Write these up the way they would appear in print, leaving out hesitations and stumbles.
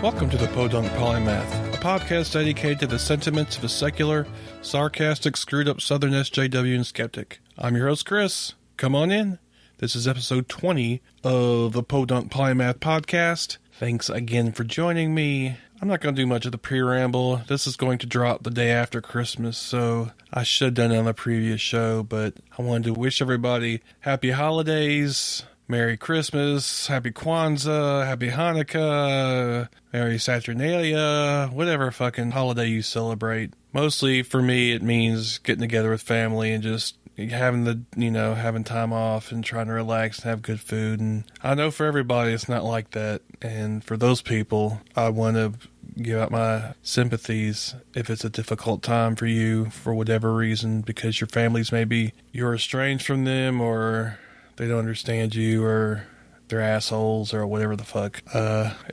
Welcome to the Podunk Polymath, a podcast dedicated to the sentiments of a secular, sarcastic, screwed-up Southern SJW and skeptic. I'm your host, Chris. Come on in. This is episode 20 of the Podunk Polymath Podcast. Thanks again for joining me. I'm not going to do much of the pre-ramble. This is going to drop the day after Christmas, so I should have done it on the previous show, but I wanted to wish everybody happy holidays, Merry Christmas, Happy Kwanzaa, Happy Hanukkah, Merry Saturnalia, whatever fucking holiday you celebrate. Mostly for me, it means getting together with family and just having having time off and trying to relax and have good food. And I know for everybody it's not like that. And for those people, I want to give out my sympathies if it's a difficult time for you for whatever reason, because your families, maybe you're estranged from them, or they don't understand you, or they're assholes, or whatever the fuck.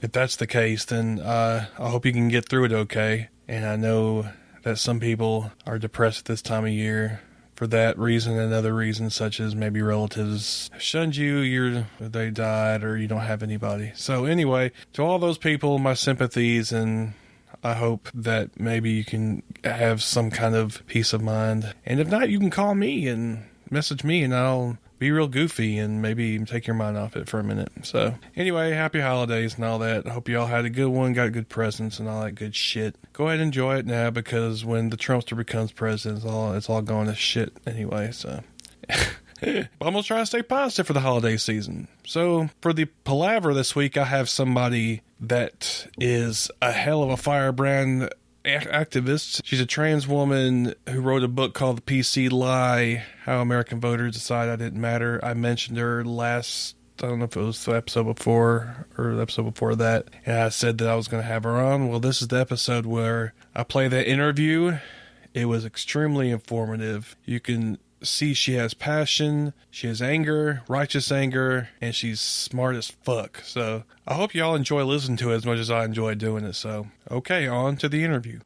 If that's the case, then I hope you can get through it okay. And I know that some people are depressed at this time of year for that reason and other reasons, such as maybe relatives shunned you, they died, or you don't have anybody. So anyway, to all those people, my sympathies, and I hope that maybe you can have some kind of peace of mind. And if not, you can call me and message me, and I'll be real goofy and maybe take your mind off it for a minute. So anyway, happy holidays and all that. I hope you all had a good one, got good presents and all that good shit. Go ahead and enjoy it now, because when the Trumpster becomes president, it's all going to shit anyway. So but I'm going to try to stay positive for the holiday season. So for the palaver this week, I have somebody that is a hell of a firebrand activist. She's a trans woman who wrote a book called The PC Lie, How American Voters Decide I Didn't Matter. I mentioned her last, I don't know if it was the episode before or the episode before that, and I said that I was going to have her on. Well, this is the episode where I play that interview. It was extremely informative. You can see she has passion, she has anger, righteous anger, and she's smart as fuck. So I hope y'all enjoy listening to it as much as I enjoy doing it. So, okay, on to the interview.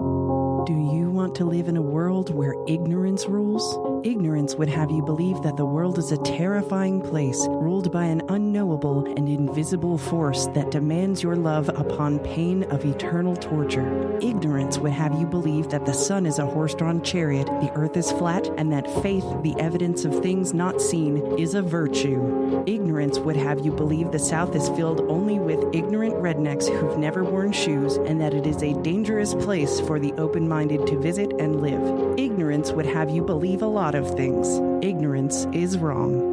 Do you want to live in a world where ignorance rules? Ignorance would have you believe that the world is a terrifying place, ruled by an unknowable and invisible force that demands your love upon pain of eternal torture. Ignorance would have you believe that the sun is a horse-drawn chariot, the earth is flat, and that faith, the evidence of things not seen, is a virtue. Ignorance would have you believe the South is filled only with ignorant rednecks who've never worn shoes, and that it is a dangerous place for the open-minded to visit and live. Ignorance would have you believe a lot of things. Ignorance is wrong.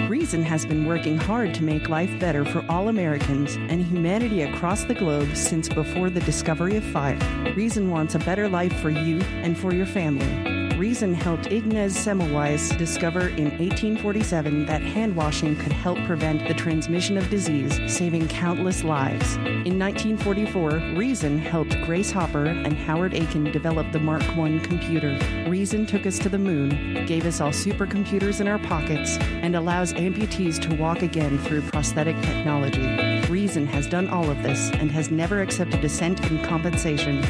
Reason has been working hard to make life better for all Americans and humanity across the globe since before the discovery of fire. Reason wants a better life for you and for your family. Reason helped Ignaz Semmelweis discover in 1847 that hand washing could help prevent the transmission of disease, saving countless lives. In 1944, Reason helped Grace Hopper and Howard Aiken develop the Mark I computer. Reason took us to the moon, gave us all supercomputers in our pockets, and allows amputees to walk again through prosthetic technology. Reason has done all of this and has never accepted a cent in compensation.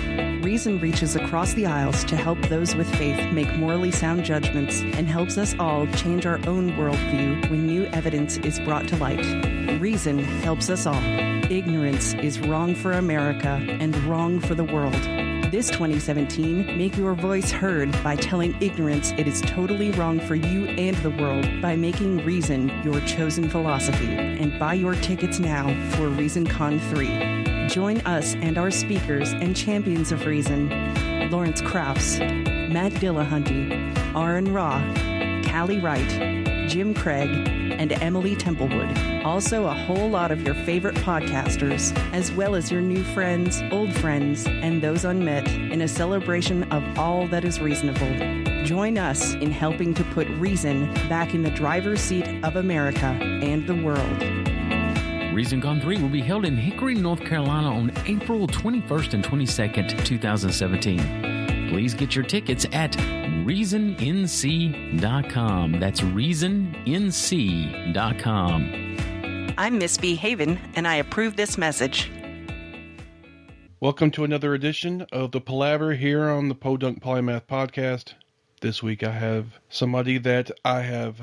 Reason reaches across the aisles to help those with faith make morally sound judgments, and helps us all change our own worldview when new evidence is brought to light. Reason helps us all. Ignorance is wrong for America and wrong for the world. This 2017, make your voice heard by telling ignorance it is totally wrong for you and the world by making Reason your chosen philosophy. And buy your tickets now for ReasonCon 3. Join us and our speakers and champions of Reason, Lawrence Krauss, Matt Dillahunty, Aaron Raw, Callie Wright, Jim Craig, and Emily Templewood. Also a whole lot of your favorite podcasters, as well as your new friends, old friends, and those unmet in a celebration of all that is reasonable. Join us in helping to put reason back in the driver's seat of America and the world. ReasonCon 3 will be held in Hickory, North Carolina on April 21st and 22nd, 2017. Please get your tickets at reasonnc.com. That's reasonnc.com. I'm Miss B. Haven, and I approve this message. Welcome to another edition of the Palaver here on the Podunk Polymath Podcast. This week I have somebody that I have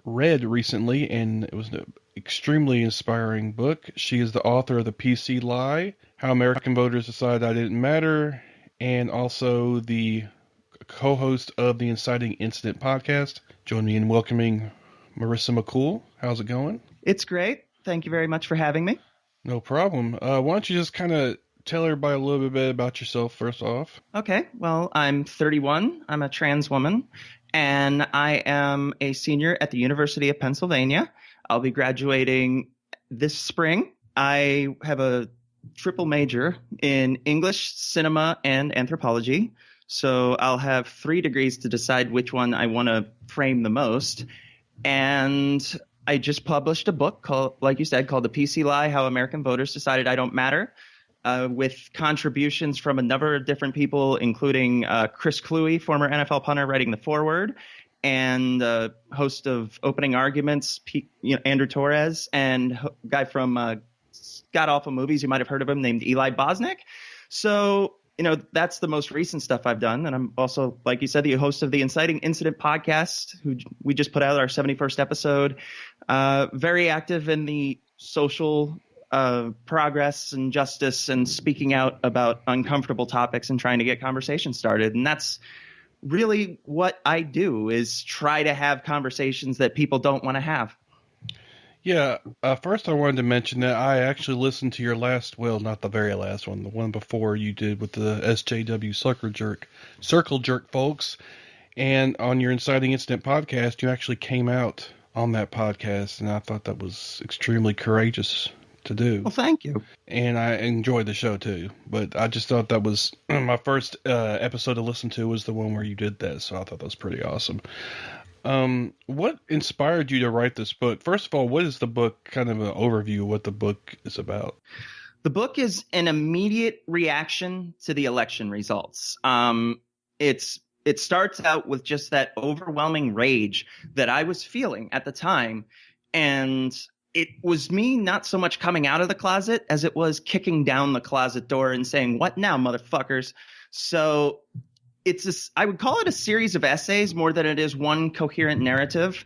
read recently, and it was extremely inspiring book. She is the author of The PC Lie, How American Voters Decided I Didn't Matter, and also the co-host of the Inciting Incident podcast. Join me in welcoming Ris McCool. How's it going? It's great. Thank you very much for having me. No problem. Why don't you just kind of tell everybody a little bit about yourself first off? Okay. Well, I'm 31. I'm a trans woman, and I am a senior at the University of Pennsylvania. I'll be graduating this spring. I have a triple major in English, cinema, and anthropology. So I'll have 3 degrees to decide which one I want to frame the most. And I just published a book called, like you said, called The PC Lie, How American Voters Decided I Don't Matter, with contributions from a number of different people, including Chris Cluey, former NFL punter, writing the foreword, and host of Opening Arguments, Andrew Torres, and a guy from God Awful Movies, you might have heard of him, named Eli Bosnick. So, that's the most recent stuff I've done. And I'm also, like you said, the host of the Inciting Incident podcast, who we just put out our 71st episode. Very active in the social progress and justice and speaking out about uncomfortable topics and trying to get conversations started. And that's really what I do, is try to have conversations that people don't want to have. Yeah, first I wanted to mention that I actually listened to your last, well, not the very last one, the one before you did with the SJW Circle Jerk folks. And on your Inciting Incident podcast, you actually came out on that podcast, and I thought that was extremely courageous to do. Well, thank you. And I enjoyed the show too, but I just thought that was my first episode to listen to was the one where you did that, so I thought that was pretty awesome. What inspired you to write this book? First of all, what is the book, kind of an overview of what the book is about? The book is an immediate reaction to the election results. It starts out with just that overwhelming rage that I was feeling at the time, and it was me not so much coming out of the closet as it was kicking down the closet door and saying, "What now, motherfuckers?" So I would call it a series of essays more than it is one coherent narrative.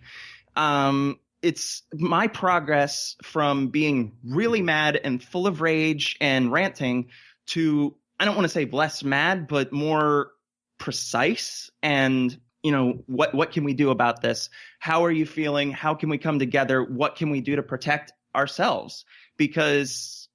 It's my progress from being really mad and full of rage and ranting to, I don't want to say less mad, but more precise and, what can we do about this? How are you feeling? How can we come together? What can we do to protect ourselves? Because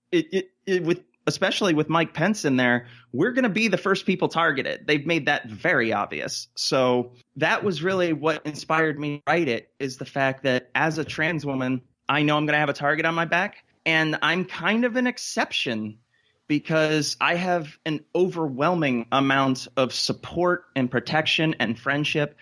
especially with Mike Pence in there, we're going to be the first people targeted. They've made that very obvious. So that was really what inspired me to write it, is the fact that as a trans woman, I know I'm going to have a target on my back, and I'm kind of an exception because I have an overwhelming amount of support and protection and friendship,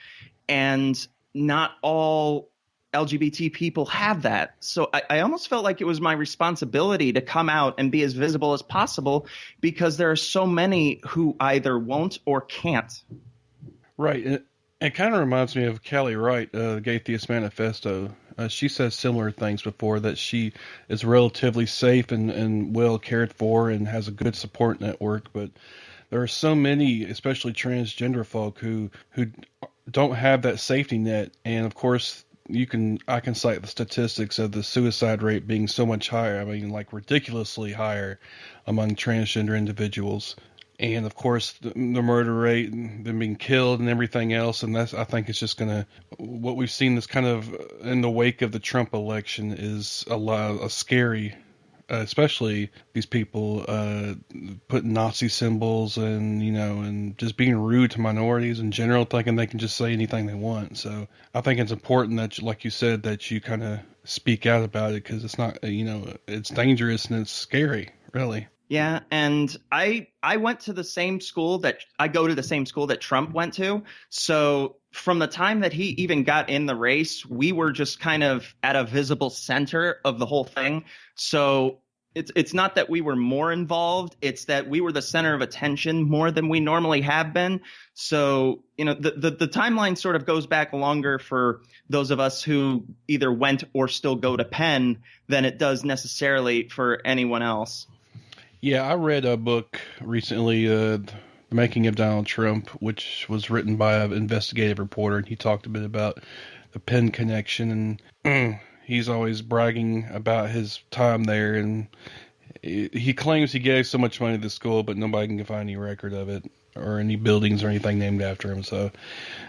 and not all LGBT people have that. So I almost felt like it was my responsibility to come out and be as visible as possible, because there are so many who either won't or can't. Right. It kind of reminds me of Callie Wright, the Gay Theist Manifesto. She says similar things before, that she is relatively safe and well cared for and has a good support network. But there are so many, especially transgender folk, who don't have that safety net. And of course, I can cite the statistics of the suicide rate being so much higher. I mean, like ridiculously higher among transgender individuals. And of course, the murder rate, them being killed and everything else. And I think it's just what we've seen is kind of in the wake of the Trump election is a scary, especially these people putting Nazi symbols and just being rude to minorities in general, thinking they can just say anything they want. So I think it's important that, like you said, that you kind of speak out about it, because it's not, it's dangerous and it's scary, really. Yeah, and I went to the same school I go to the same school that Trump went to. So from the time that he even got in the race, we were just kind of at a visible center of the whole thing. So it's not that we were more involved, it's that we were the center of attention more than we normally have been. So, the timeline sort of goes back longer for those of us who either went or still go to Penn than it does necessarily for anyone else. Yeah, I read a book recently, The Making of Donald Trump, which was written by an investigative reporter, and he talked a bit about the Penn connection, and He's always bragging about his time there, and he claims he gave so much money to the school, but nobody can find any record of it or any buildings or anything named after him. So,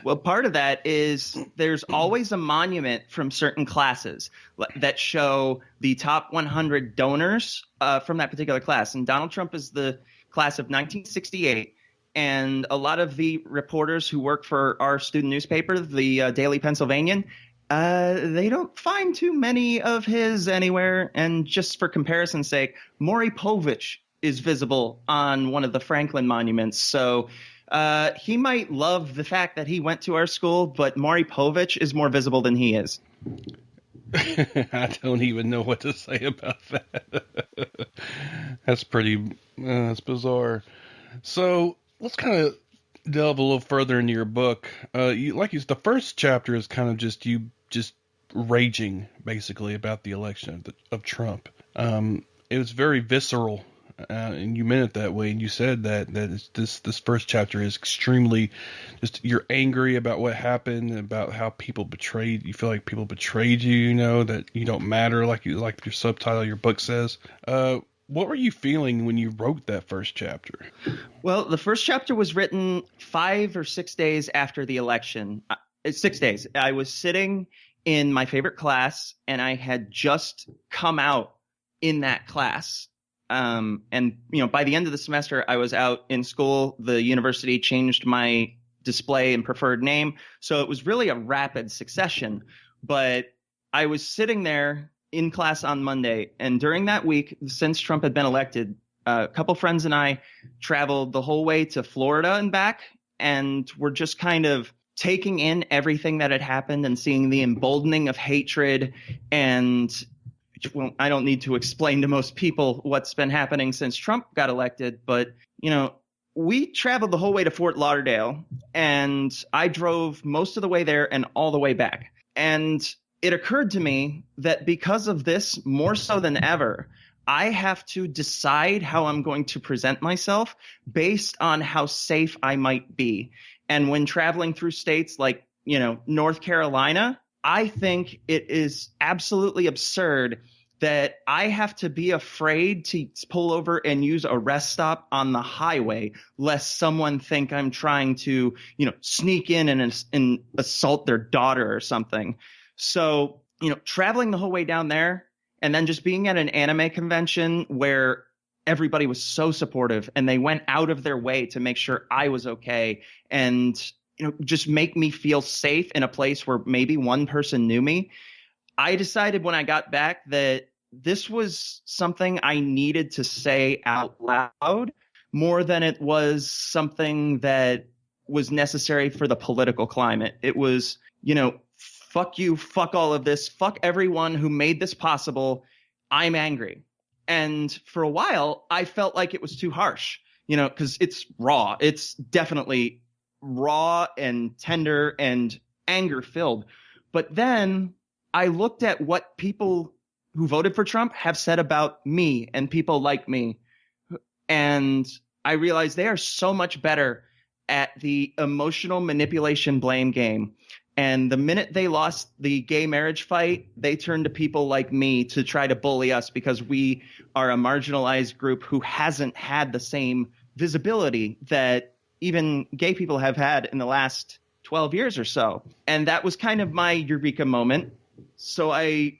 well, part of that is there's always a monument from certain classes that show the top 100 donors from that particular class. And Donald Trump is the class of 1968. And a lot of the reporters who work for our student newspaper, the Daily Pennsylvanian, they don't find too many of his anywhere. And just for comparison's sake, Maury Povich is visible on one of the Franklin monuments. So he might love the fact that he went to our school, but Maury Povich is more visible than he is. I don't even know what to say about that. That's bizarre. So let's kind of delve a little further into your book. The first chapter is kind of just you raging basically about the election of Trump. It was very visceral. And you meant it that way, and you said that this first chapter is extremely just you're angry about what happened, about how people betrayed you. Feel like people betrayed you, you know, that you don't matter, like your subtitle, your book says. What were you feeling when you wrote that first chapter? Well, the first chapter was written 5 or 6 days after the election. 6 days. I was sitting in my favorite class, and I had just come out in that class. And, you know, by the end of the semester, I was out in school. The university changed my display and preferred name. So it was really a rapid succession. But I was sitting there in class on Monday. And during that week, since Trump had been elected, a couple friends and I traveled the whole way to Florida and back. And we're just kind of taking in everything that had happened and seeing the emboldening of hatred. And well, I don't need to explain to most people what's been happening since Trump got elected, but, you know, we traveled the whole way to Fort Lauderdale, and I drove most of the way there and all the way back. And it occurred to me that because of this, more so than ever, I have to decide how I'm going to present myself based on how safe I might be. And when traveling through states like, you know, North Carolina, I think it is absolutely absurd that I have to be afraid to pull over and use a rest stop on the highway lest someone think I'm trying to, you know, sneak in and assault their daughter or something. So, you know, traveling the whole way down there and then just being at an anime convention where everybody was so supportive and they went out of their way to make sure I was okay and, you know, just make me feel safe in a place where maybe one person knew me. I decided when I got back that this was something I needed to say out loud more than it was something that was necessary for the political climate. It was, you know, fuck you, fuck all of this, fuck everyone who made this possible. I'm angry. And for a while, I felt like it was too harsh, you know, because it's raw. It's definitely raw and tender and anger filled. But then I looked at what people who voted for Trump have said about me and people like me. And I realized they are so much better at the emotional manipulation blame game. And the minute they lost the gay marriage fight, they turned to people like me to try to bully us because we are a marginalized group who hasn't had the same visibility that even gay people have had in the last 12 years or so. And that was kind of my eureka moment. So I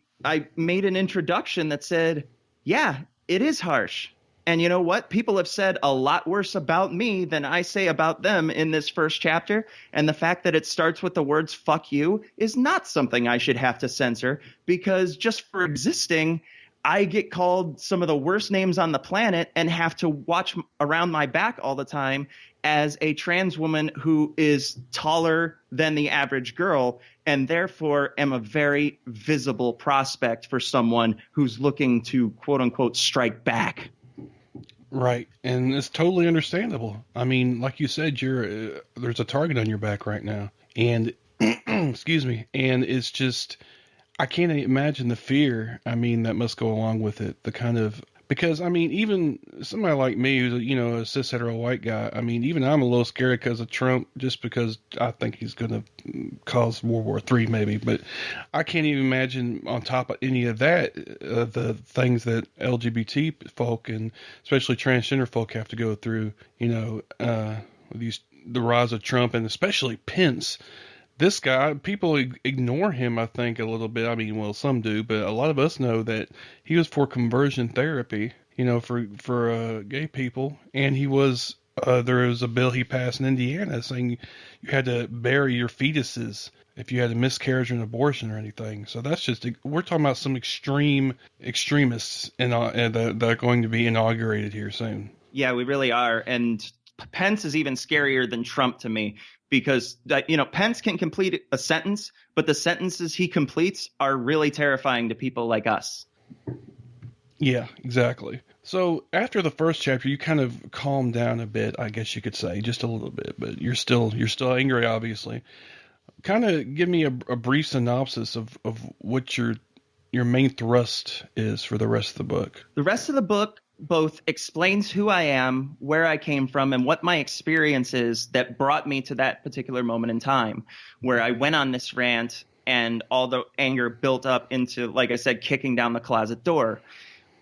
made an introduction that said, yeah, it is harsh. And you know what? People have said a lot worse about me than I say about them in this first chapter. And the fact that it starts with the words fuck you is not something I should have to censor, because just for existing, I get called some of the worst names on the planet and have to watch around my back all the time as a trans woman who is taller than the average girl, and therefore am a very visible prospect for someone who's looking to, quote unquote, strike back. Right. And it's totally understandable. I mean, like you said, there's a target on your back right now. And excuse me. And it's just, I can't imagine the fear. I mean, that must go along with it. The kind of Because, I mean, even somebody like me who's, a cis hetero white guy, I mean, even I'm a little scared because of Trump, just because I think he's going to cause World War III maybe. But I can't even imagine on top of any of that, the things that LGBT folk and especially transgender folk have to go through, with the rise of Trump and especially Pence. This guy, people ignore him, I think, a little bit. I mean, well, some do, but a lot of us know that he was for conversion therapy, for gay people. And he was, there was a bill he passed in Indiana saying you had to bury your fetuses if you had a miscarriage or an abortion or anything. So that's we're talking about some extremists that are going to be inaugurated here soon. Yeah, we really are. And Pence is even scarier than Trump to me. Because, Pence can complete a sentence, but the sentences he completes are really terrifying to people like us. Yeah, exactly. So after the first chapter, you kind of calmed down a bit, I guess you could say, just a little bit, but you're still angry, obviously. Kind of give me a brief synopsis of what your main thrust is for the rest of the book. The rest of the book both explains who I am, where I came from, and what my experience is that brought me to that particular moment in time where I went on this rant and all the anger built up into, like I said, kicking down the closet door.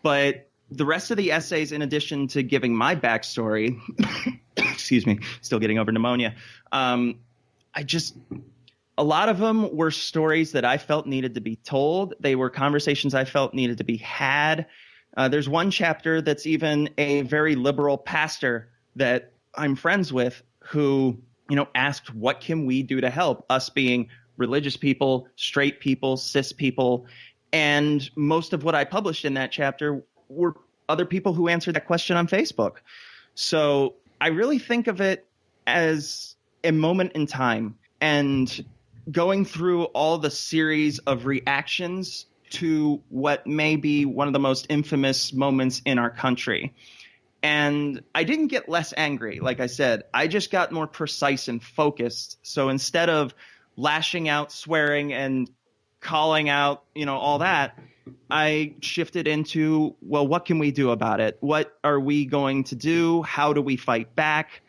But the rest of the essays, in addition to giving my backstory, excuse me, still getting over pneumonia, a lot of them were stories that I felt needed to be told. They were conversations I felt needed to be had. There's one chapter that's even a very liberal pastor that I'm friends with who, asked, what can we do to help, us being religious people, straight people, cis people. And most of what I published in that chapter were other people who answered that question on Facebook. So I really think of it as a moment in time, and going through all the series of reactions to what may be one of the most infamous moments in our country. And I didn't get less angry, like I said. I just got more precise and focused. So instead of lashing out, swearing, and calling out, all that, I shifted into, well, what can we do about it? What are we going to do? How do we fight back?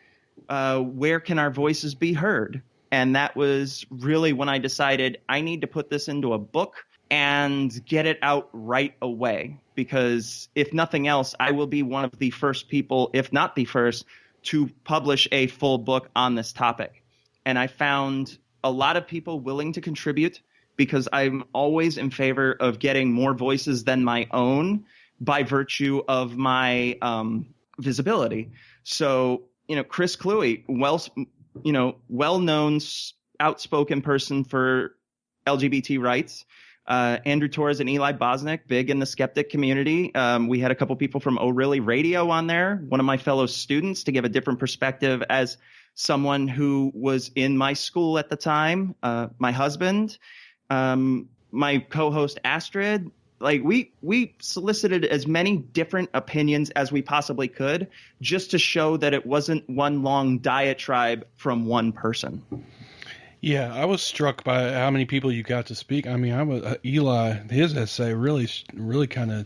Where can our voices be heard? And that was really when I decided I need to put this into a book and get it out right away, because if nothing else, I will be one of the first people, if not the first, to publish a full book on this topic. And I found a lot of people willing to contribute, because I'm always in favor of getting more voices than my own by virtue of my visibility. So, Chris Cluey, well-known, outspoken person for LGBT rights. Andrew Torres and Eli Bosnick, big in the skeptic community. We had a couple people from Oh Really Radio on there, one of my fellow students, to give a different perspective as someone who was in my school at the time, my husband, my co-host Astrid. Like we solicited as many different opinions as we possibly could, just to show that it wasn't one long diatribe from one person. Yeah, I was struck by how many people you got to speak. I mean, Eli, his essay really kind of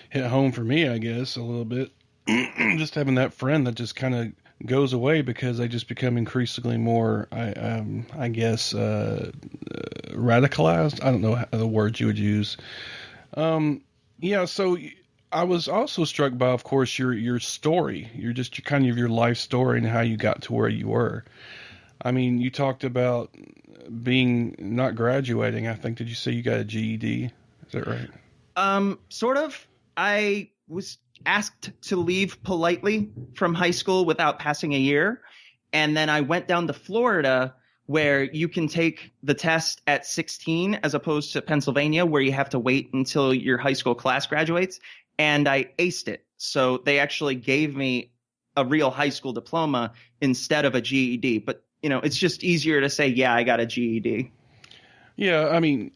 hit home for me, I guess, a little bit. Just having that friend that just kind of goes away because they just become increasingly more, I guess, radicalized. I don't know the words you would use. Yeah, so I was also struck by, of course, your story, your life story and how you got to where you were. I mean, you talked about not graduating. I think, did you say you got a GED? Is that right? Sort of. I was asked to leave politely from high school without passing a year. And then I went down to Florida, where you can take the test at 16 as opposed to Pennsylvania, where you have to wait until your high school class graduates. And I aced it. So they actually gave me a real high school diploma instead of a GED. But it's just easier to say, yeah, I got a GED. Yeah, I mean,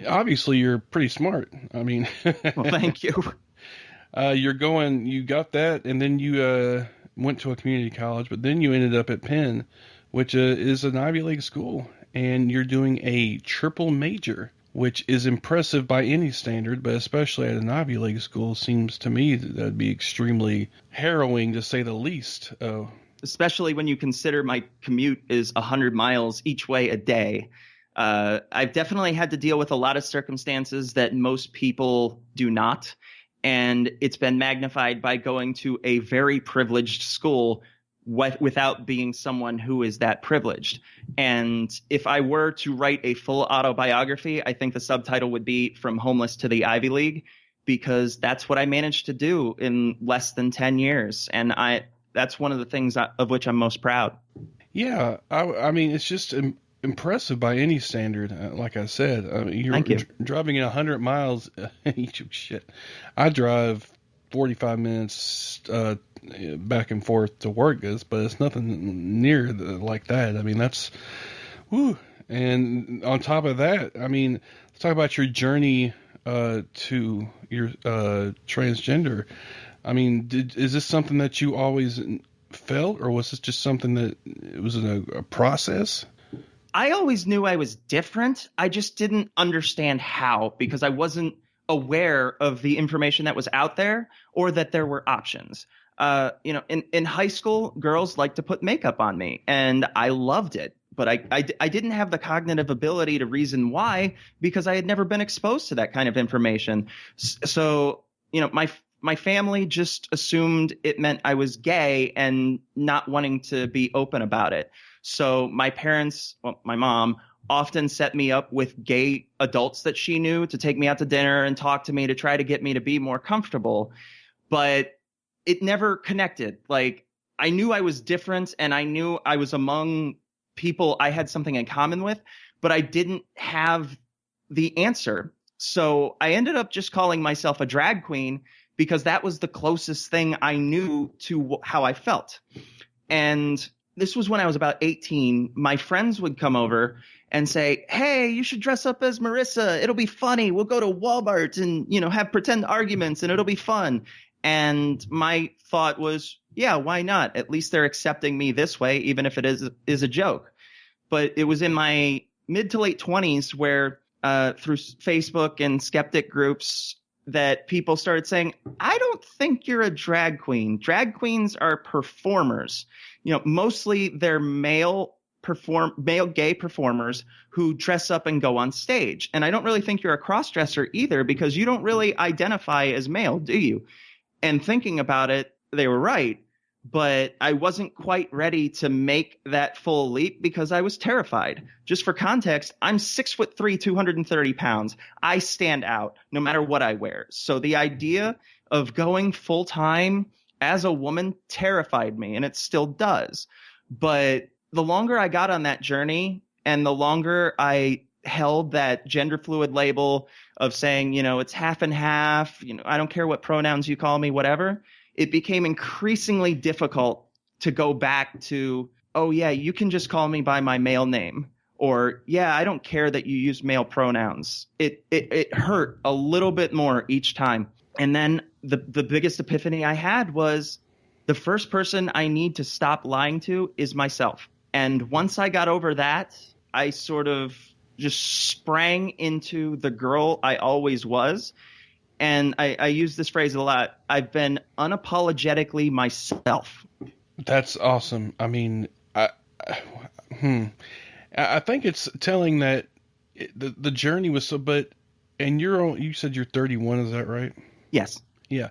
obviously you're pretty smart. I mean, well, thank you. You got that, and then you went to a community college, but then you ended up at Penn, which is an Ivy League school, and you're doing a triple major, which is impressive by any standard, but especially at an Ivy League school, seems to me that'd be extremely harrowing, to say the least. Especially when you consider my commute is 100 miles each way a day. I've definitely had to deal with a lot of circumstances that most people do not. And it's been magnified by going to a very privileged school without being someone who is that privileged. And if I were to write a full autobiography, I think the subtitle would be From Homeless to the Ivy League, because that's what I managed to do in less than 10 years. And that's one of the things of which I'm most proud. Yeah, I mean, it's just impressive by any standard. Like I said, you're driving at 100 miles. Shit, I drive 45 minutes back and forth to work, but it's nothing near like that. I mean, that's woo. And on top of that, I mean, let's talk about your journey to your transgender. I mean, is this something that you always felt, or was this just something that it was a process? I always knew I was different. I just didn't understand how, because I wasn't aware of the information that was out there or that there were options. In high school, girls liked to put makeup on me, and I loved it. But I didn't have the cognitive ability to reason why, because I had never been exposed to that kind of information. So, my family just assumed it meant I was gay and not wanting to be open about it. So my parents, my mom, often set me up with gay adults that she knew to take me out to dinner and talk to me to try to get me to be more comfortable. But it never connected. Like, I knew I was different and I knew I was among people I had something in common with, but I didn't have the answer. So I ended up just calling myself a drag queen because that was the closest thing I knew to how I felt. And this was when I was about 18. My friends would come over and say, hey, you should dress up as Marissa. It'll be funny. We'll go to Walmart and, have pretend arguments and it'll be fun. And my thought was, yeah, why not? At least they're accepting me this way, even if it is a joke. But it was in my mid to late 20s where through Facebook and skeptic groups that people started saying, I don't think you're a drag queen. Drag queens are performers. Mostly they're male gay performers who dress up and go on stage. And I don't really think you're a cross-dresser either, because you don't really identify as male, do you? And thinking about it, they were right. But I wasn't quite ready to make that full leap because I was terrified. Just for context, I'm 6'3", 230 pounds. I stand out no matter what I wear. So the idea of going full time as a woman terrified me, and it still does. But the longer I got on that journey and the longer I held that gender fluid label of saying, it's half and half, I don't care what pronouns you call me, whatever, it became increasingly difficult to go back to, oh, yeah, you can just call me by my male name. Or, yeah, I don't care that you use male pronouns. It hurt a little bit more each time. And then the biggest epiphany I had was the first person I need to stop lying to is myself. And once I got over that, I sort of just sprang into the girl I always was. And I use this phrase a lot. I've been unapologetically myself. That's awesome. I mean, I think it's telling that the journey was so. But and you said you're 31. Is that right? Yes. Yeah.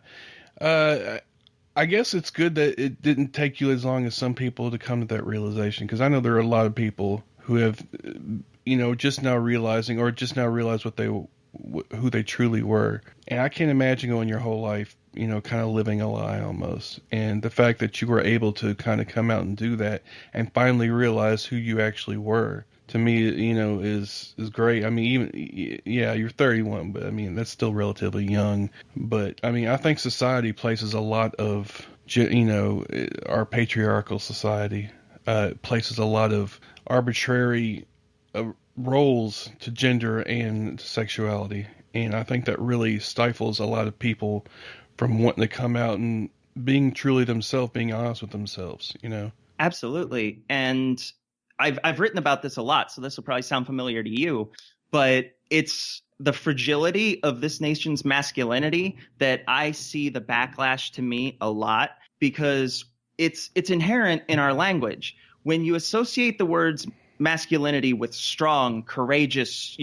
I guess it's good that it didn't take you as long as some people to come to that realization, because I know there are a lot of people who have, just now realizing or just now realize who they truly were. And I can't imagine going your whole life, kind of living a lie almost. And the fact that you were able to kind of come out and do that and finally realize who you actually were, to me, is great. I mean, even, yeah, you're 31, but I mean, that's still relatively young. But I mean, I think society places a lot of, our patriarchal society places a lot of arbitrary roles to gender and sexuality, and I think that really stifles a lot of people from wanting to come out and being truly themselves, being honest with themselves. Absolutely. And I've written about this a lot, so this will probably sound familiar to you, but it's the fragility of this nation's masculinity that I see the backlash to me a lot, because it's inherent in our language. When you associate the words masculinity with strong, courageous,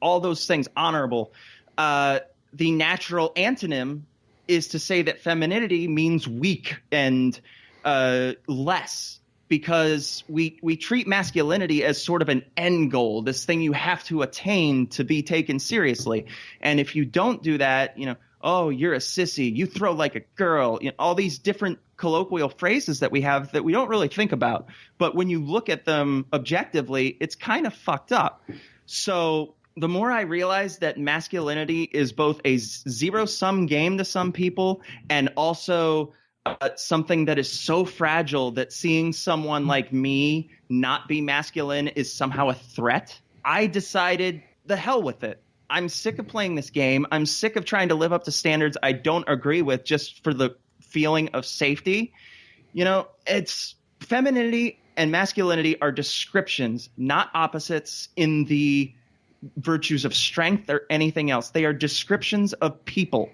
all those things, honorable, the natural antonym is to say that femininity means weak and less, because we treat masculinity as sort of an end goal, this thing you have to attain to be taken seriously. And if you don't do that, oh, you're a sissy, you throw like a girl, all these different colloquial phrases that we have that we don't really think about. But when you look at them objectively, it's kind of fucked up. So the more I realize that masculinity is both a zero-sum game to some people, and also something that is so fragile that seeing someone like me not be masculine is somehow a threat, I decided the hell with it. I'm sick of playing this game. I'm sick of trying to live up to standards I don't agree with just for the feeling of safety. It's femininity and masculinity are descriptions, not opposites in the virtues of strength or anything else. They are descriptions of people.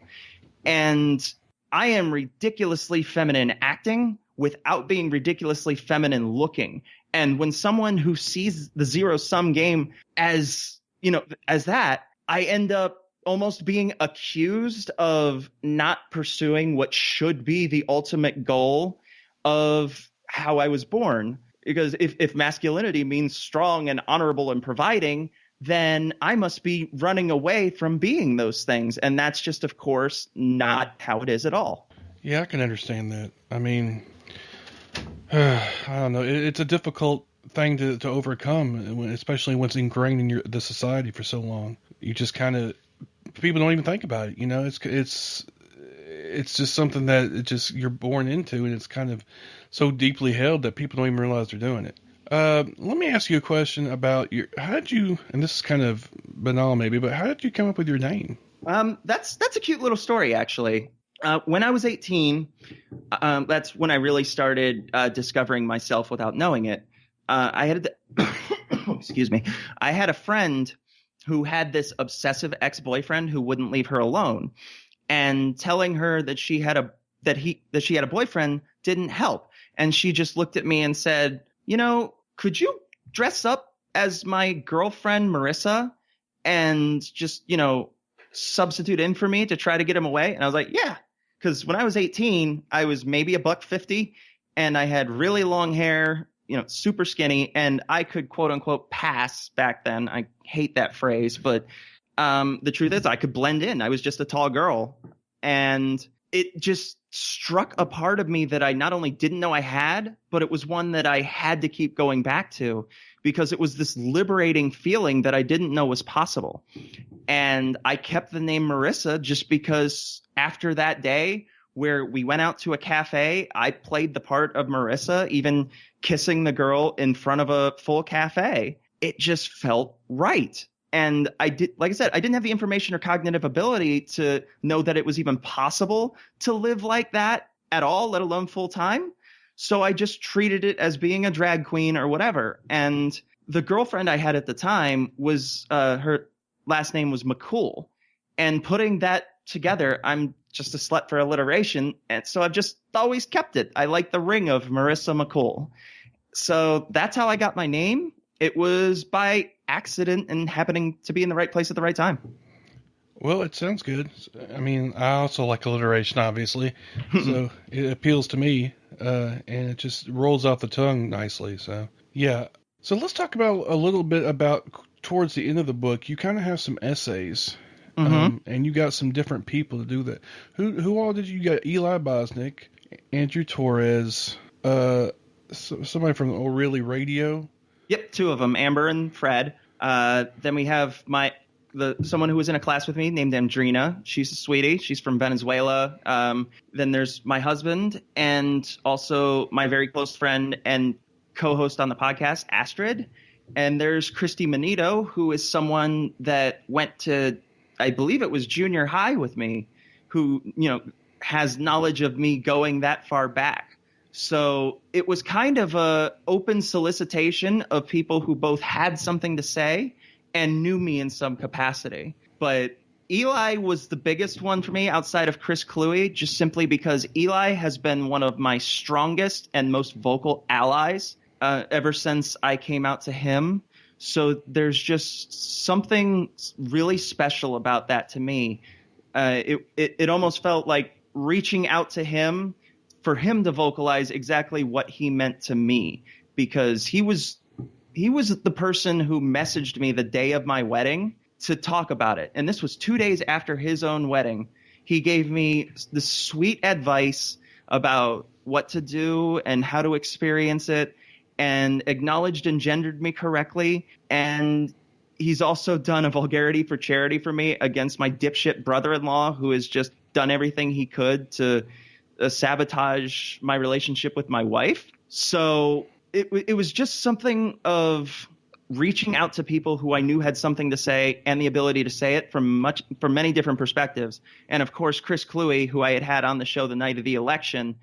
And I am ridiculously feminine acting without being ridiculously feminine looking. And when someone who sees the zero-sum game as that, I end up almost being accused of not pursuing what should be the ultimate goal of how I was born. Because if masculinity means strong and honorable and providing, then I must be running away from being those things. And that's just, of course, not how it is at all. Yeah, I can understand that. I mean, I don't know. It's a difficult thing to overcome, especially when it's ingrained in the society for so long. You just kind of, people don't even think about it. It's just something that you're born into, and it's kind of so deeply held that people don't even realize they're doing it. Let me ask you a question about how did you, and this is kind of banal maybe, but how did you come up with your name? That's a cute little story, actually. When I was 18, that's when I really started discovering myself without knowing it. Excuse me. I had a friend who had this obsessive ex-boyfriend who wouldn't leave her alone, and telling her that she had a boyfriend didn't help. And she just looked at me and said, could you dress up as my girlfriend, Marissa, and just, substitute in for me to try to get him away? And I was like, yeah, because when I was 18, I was maybe $150 and I had really long hair, super skinny, and I could quote unquote pass back then. I hate that phrase, but the truth is I could blend in. I was just a tall girl, and it just struck a part of me that I not only didn't know I had, but it was one that I had to keep going back to, because it was this liberating feeling that I didn't know was possible. And I kept the name Marissa just because after that day where we went out to a cafe, I played the part of Marissa, even kissing the girl in front of a full cafe. It just felt right. And I didn't have the information or cognitive ability to know that it was even possible to live like that at all, let alone full time. So I just treated it as being a drag queen or whatever. And the girlfriend I had at the time was, her last name was McCool. And putting that together, I'm just a slut for alliteration. And so I've just always kept it. I like the ring of Marissa McCool. So that's how I got my name. It was by accident and happening to be in the right place at the right time. Well, it sounds good. I mean, I also like alliteration, obviously, so it appeals to me, and it just rolls off the tongue nicely. So, yeah. So let's talk about a little bit about towards the end of the book. You kind of have some essays, and you got some different people to do that. Who all did you get? Eli Bosnick, Andrew Torres, somebody from O'Reilly Radio. Yep, two of them, Amber and Fred. Then we have someone who was in a class with me named Andrina. She's a sweetie. She's from Venezuela. Then there's my husband and also my very close friend and co-host on the podcast, Astrid. And there's Christy Manito, who is someone that went to, I believe it was junior high with me, who, has knowledge of me going that far back. So it was kind of a open solicitation of people who both had something to say and knew me in some capacity. But Eli was the biggest one for me outside of Chris Kluwe, just simply because Eli has been one of my strongest and most vocal allies ever since I came out to him. So there's just something really special about that to me. It almost felt like reaching out to him for him to vocalize exactly what he meant to me, because he was the person who messaged me the day of my wedding to talk about it. And this was 2 days after his own wedding. He gave me this sweet advice about what to do and how to experience it, and acknowledged and gendered me correctly. And he's also done a vulgarity for charity for me against my dipshit brother-in-law, who has just done everything he could to sabotage my relationship with my wife. So it was just something of reaching out to people who I knew had something to say and the ability to say it from many different perspectives. And of course, Chris Kluwe, who I had on the show the night of the election,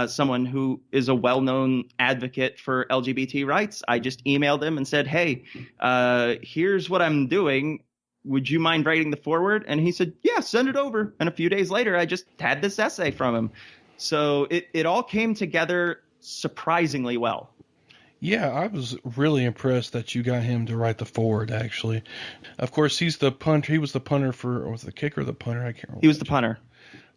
someone who is a well-known advocate for LGBT rights. I just emailed him and said, hey, here's what I'm doing. Would you mind writing the foreword? And he said, yeah, send it over. And a few days later, I just had this essay from him. So it all came together surprisingly well. Yeah, I was really impressed that you got him to write the foreword, actually. Of course, he's the punter. He was the punter for, or was the kicker or the punter? I can't remember. He was the punter.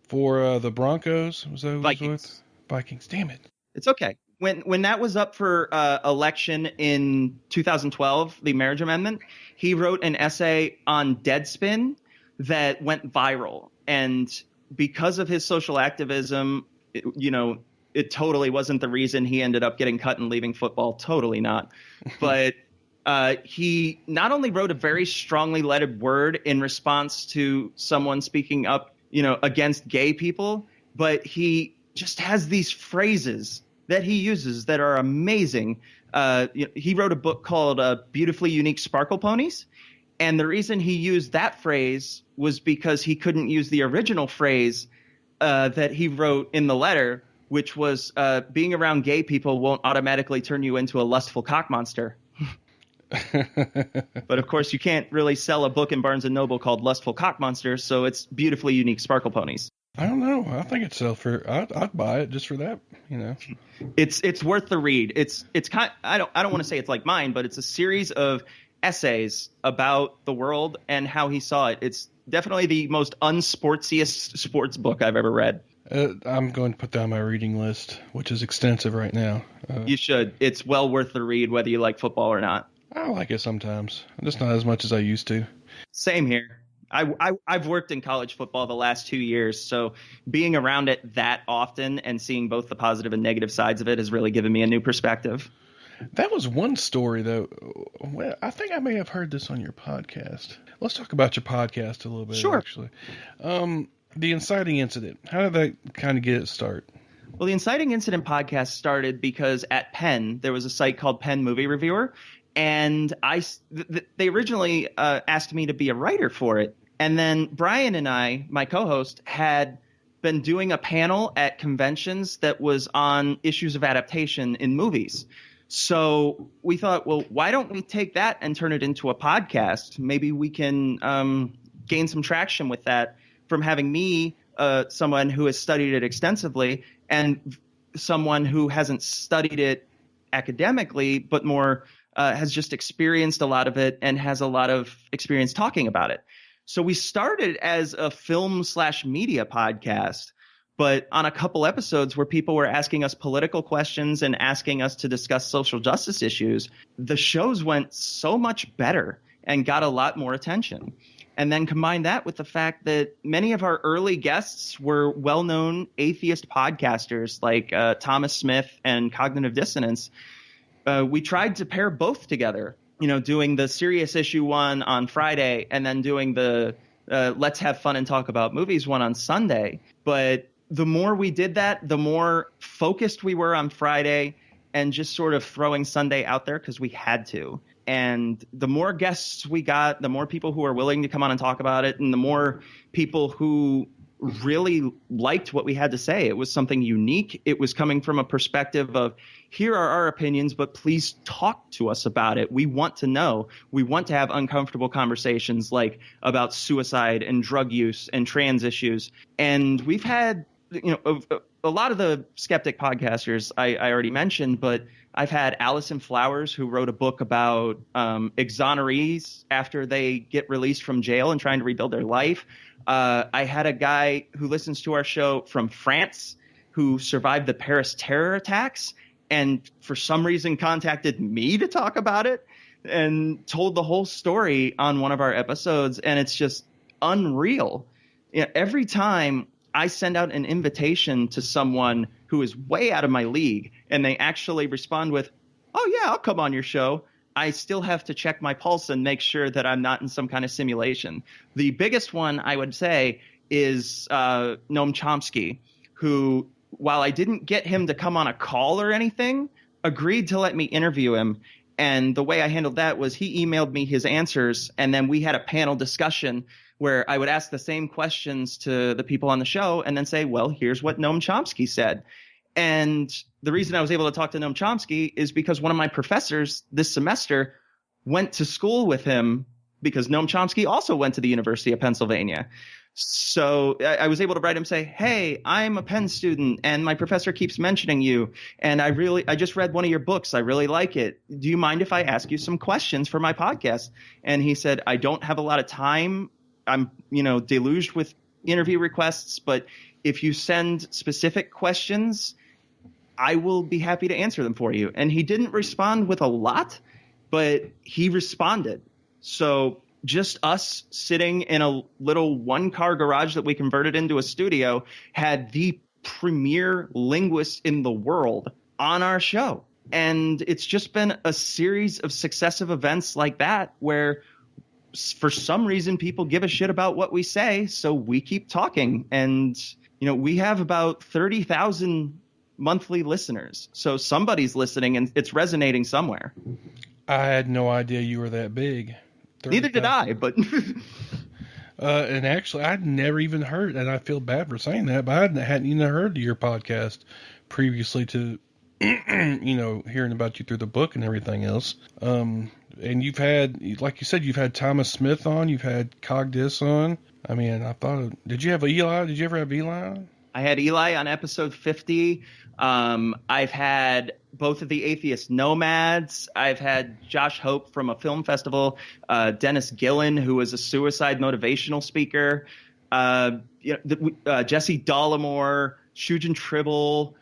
For the Broncos? Was that who Vikings. he was with? Vikings. Damn it. It's okay. When that was up for election in 2012, the marriage amendment, he wrote an essay on Deadspin that went viral. And because of his social activism, it totally wasn't the reason he ended up getting cut and leaving football. Totally not. But he not only wrote a very strongly lettered word in response to someone speaking up, against gay people, but he just has these phrases that he uses that are amazing. He wrote a book called Beautifully Unique Sparkle Ponies. And the reason he used that phrase was because he couldn't use the original phrase that he wrote in the letter, which was being around gay people won't automatically turn you into a lustful cock monster. But of course, you can't really sell a book in Barnes & Noble called Lustful Cock Monster, so it's Beautifully Unique Sparkle Ponies. I don't know. I think it's I'd buy it just for that. It's worth the read. It's kind. I don't want to say it's like mine, but it's a series of essays about the world and how he saw it. It's definitely the most unsportsiest sports book I've ever read. I'm going to put that on my reading list, which is extensive right now. You should. It's well worth the read, whether you like football or not. I like it sometimes, just not as much as I used to. Same here. I've worked in college football the last 2 years, so being around it that often and seeing both the positive and negative sides of it has really given me a new perspective. That was one story, though. Well, I think I may have heard this on your podcast. Let's talk about your podcast a little bit, Sure. Actually. The Inciting Incident. How did that kind of get its start? Well, the Inciting Incident podcast started because at Penn, there was a site called Penn Movie Reviewer, and they originally asked me to be a writer for it. And then Brian and I, my co-host, had been doing a panel at conventions that was on issues of adaptation in movies. So we thought, well, why don't we take that and turn it into a podcast? Maybe we can gain some traction with that from having me, someone who has studied it extensively, and someone who hasn't studied it academically, but more has just experienced a lot of it and has a lot of experience talking about it. So we started as a film/media podcast, but on a couple episodes where people were asking us political questions and asking us to discuss social justice issues, the shows went so much better and got a lot more attention. And then combine that with the fact that many of our early guests were well-known atheist podcasters like Thomas Smith and Cognitive Dissonance. We tried to pair both together, doing the serious issue one on Friday and then doing the let's have fun and talk about movies one on Sunday. But the more we did that, the more focused we were on Friday and just sort of throwing Sunday out there because we had to. And the more guests we got, the more people who are willing to come on and talk about it, and the more people who really liked what we had to say. It was something unique. It was coming from a perspective of, here are our opinions, but please talk to us about it. We want to know. We want to have uncomfortable conversations like about suicide and drug use and trans issues. And we've had, a lot of the skeptic podcasters I already mentioned, but I've had Allison Flowers, who wrote a book about exonerees after they get released from jail and trying to rebuild their life. I had a guy who listens to our show from France who survived the Paris terror attacks and for some reason contacted me to talk about it and told the whole story on one of our episodes. And it's just unreal. Every time I send out an invitation to someone who is way out of my league and they actually respond with, "Oh yeah, I'll come on your show," I still have to check my pulse and make sure that I'm not in some kind of simulation. The biggest one I would say is Noam Chomsky, who, while I didn't get him to come on a call or anything, agreed to let me interview him. And the way I handled that was he emailed me his answers, and then we had a panel discussion where I would ask the same questions to the people on the show and then say, well, here's what Noam Chomsky said. And the reason I was able to talk to Noam Chomsky is because one of my professors this semester went to school with him, because Noam Chomsky also went to the University of Pennsylvania. So I was able to write him, say, "Hey, I'm a Penn student and my professor keeps mentioning you. And I just read one of your books. I really like it. Do you mind if I ask you some questions for my podcast?" And he said, "I don't have a lot of time. I'm, deluged with interview requests, but if you send specific questions, I will be happy to answer them for you." And he didn't respond with a lot, but he responded. So just us sitting in a little one-car garage that we converted into a studio had the premier linguist in the world on our show. And it's just been a series of successive events like that where for some reason people give a shit about what we say, so we keep talking. And, we have about 30,000 monthly listeners. So somebody's listening and it's resonating somewhere. I had no idea you were that big. Neither did I, but and actually I'd never even heard, and I feel bad for saying that, but I hadn't even heard of your podcast previously to hearing about you through the book and everything else. And you've had, like you said, you've had Thomas Smith on, you've had Cogdis on. I mean, did you have Eli? Did you ever have Eli on? I had Eli on episode 50. I've had both of the Atheist Nomads. I've had Josh Hope from a film festival, Dennis Gillen, who was a suicide motivational speaker, Jesse Dollimore, Shujin Tribble.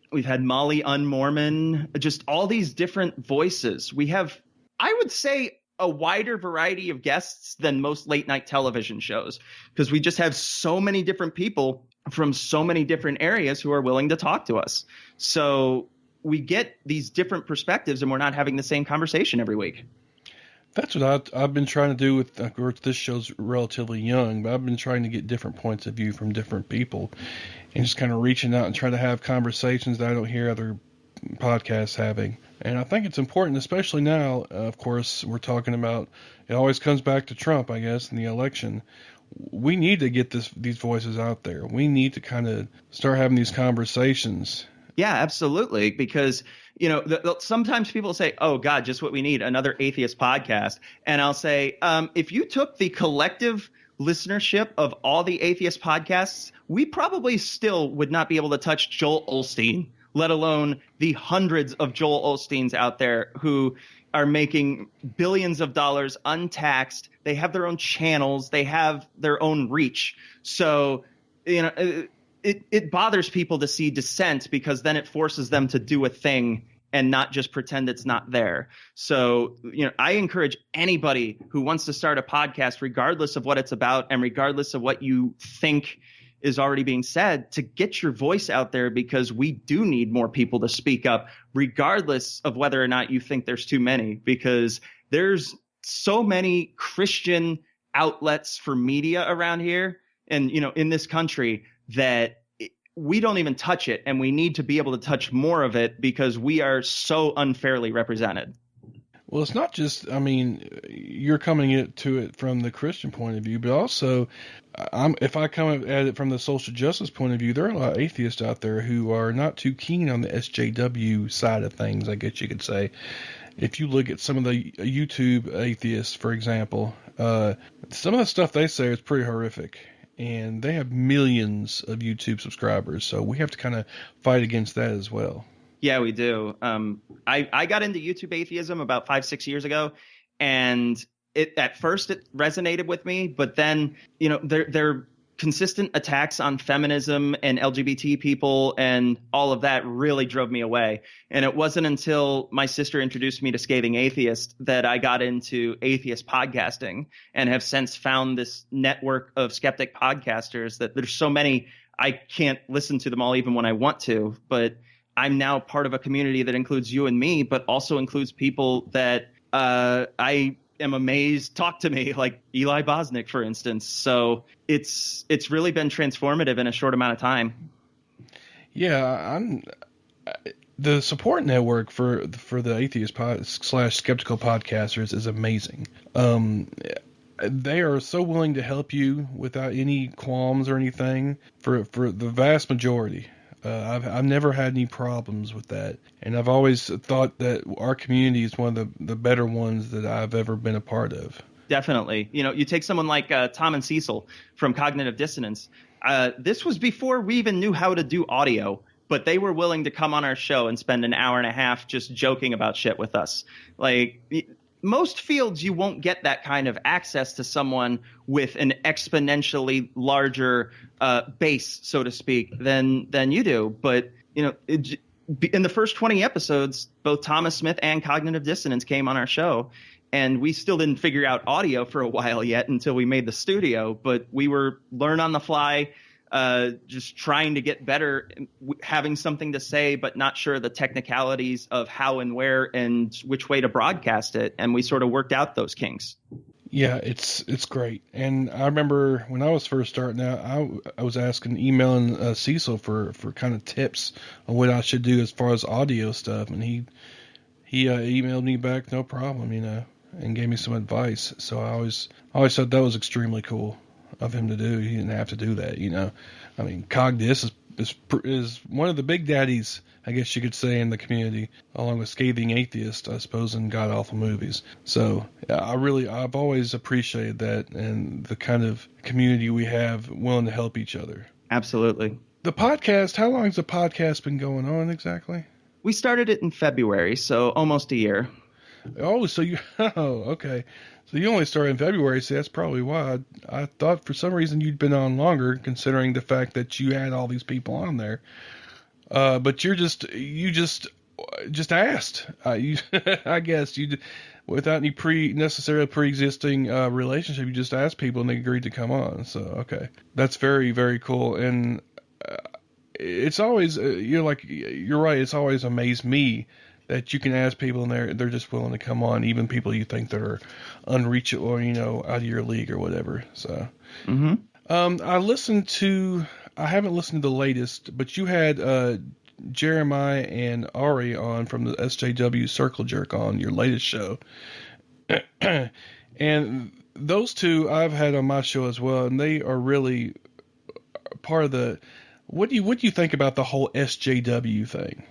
We've had Molly Unmormon, just all these different voices. We have, I would say, a wider variety of guests than most late night television shows, because we just have so many different people from so many different areas who are willing to talk to us. So we get these different perspectives and we're not having the same conversation every week. That's what I've been trying to do with, of course, this show's relatively young, but I've been trying to get different points of view from different people and just kind of reaching out and trying to have conversations that I don't hear other podcasts having. And I think it's important, especially now, of course, we're talking about, it always comes back to Trump, I guess, in the election. We need to get these voices out there. We need to kind of start having these conversations. Yeah, absolutely. Because, sometimes people say, "Oh, God, just what we need, another atheist podcast." And I'll say, if you took the collective listenership of all the atheist podcasts, we probably still would not be able to touch Joel Osteen, let alone the hundreds of Joel Osteens out there who are making billions of dollars untaxed. They have their own channels. They have their own reach. So, it bothers people to see dissent, because then it forces them to do a thing and not just pretend it's not there. So, I encourage anybody who wants to start a podcast, regardless of what it's about and regardless of what you think is already being said, to get your voice out there, because we do need more people to speak up, regardless of whether or not you think there's too many, because there's so many Christian outlets for media around here and, in this country, that we don't even touch it. And we need to be able to touch more of it because we are so unfairly represented. Well, it's not just, I mean, you're coming to it from the Christian point of view, but also, if I come at it from the social justice point of view, there are a lot of atheists out there who are not too keen on the SJW side of things, I guess you could say. If you look at some of the YouTube atheists, for example, some of the stuff they say is pretty horrific. And they have millions of YouTube subscribers, so we have to kind of fight against that as well. Yeah, we do. I got into YouTube atheism about 5-6 years ago, and at first it resonated with me, but then, their consistent attacks on feminism and LGBT people and all of that really drove me away. And it wasn't until my sister introduced me to Scathing Atheist that I got into atheist podcasting, and have since found this network of skeptic podcasters that there's so many I can't listen to them all even when I want to, but I'm now part of a community that includes you and me, but also includes people that I am amazed talk to me, like Eli Bosnick, for instance. So it's really been transformative in a short amount of time. Yeah, the support network for the atheist / skeptical podcasters is amazing. They are so willing to help you without any qualms or anything for the vast majority. I've never had any problems with that, and I've always thought that our community is one of the better ones that I've ever been a part of. Definitely. You take someone like Tom and Cecil from Cognitive Dissonance. This was before we even knew how to do audio, but they were willing to come on our show and spend an hour and a half just joking about shit with us. Like, most fields, you won't get that kind of access to someone with an exponentially larger base, so to speak, than you do. But, in the first 20 episodes, both Thomas Smith and Cognitive Dissonance came on our show, and we still didn't figure out audio for a while yet until we made the studio. But we were learn on the fly, just trying to get better, having something to say, but not sure the technicalities of how and where and which way to broadcast it. And we sort of worked out those kinks. Yeah, it's great. And I remember when I was first starting out, I was emailing Cecil for kind of tips on what I should do as far as audio stuff. And he emailed me back, no problem, and gave me some advice. So I always thought that was extremely cool of him to do. He didn't have to do that, I mean, Cogdis is one of the big daddies, I guess you could say, in the community, along with Scathing Atheist, I suppose, and God Awful Movies. So I've always appreciated that and the kind of community we have willing to help each other. Absolutely. The podcast, how long has the podcast been going on exactly? We started it in February, so almost a year. Oh, so okay. So you only started in February, so that's probably why. I thought for some reason you'd been on longer, considering the fact that you had all these people on there. But you just asked. I guess you, without any necessarily pre-existing relationship, you just asked people and they agreed to come on. So okay, that's very, very cool. And it's always you're right. It's always amazed me that you can ask people and they're just willing to come on, even people you think that are unreachable or, out of your league or whatever. So, I haven't listened to the latest, but you had Jeremiah and Ari on from the SJW Circle Jerk on your latest show. And those two I've had on my show as well, and they are really part of the, what do you think about the whole SJW thing?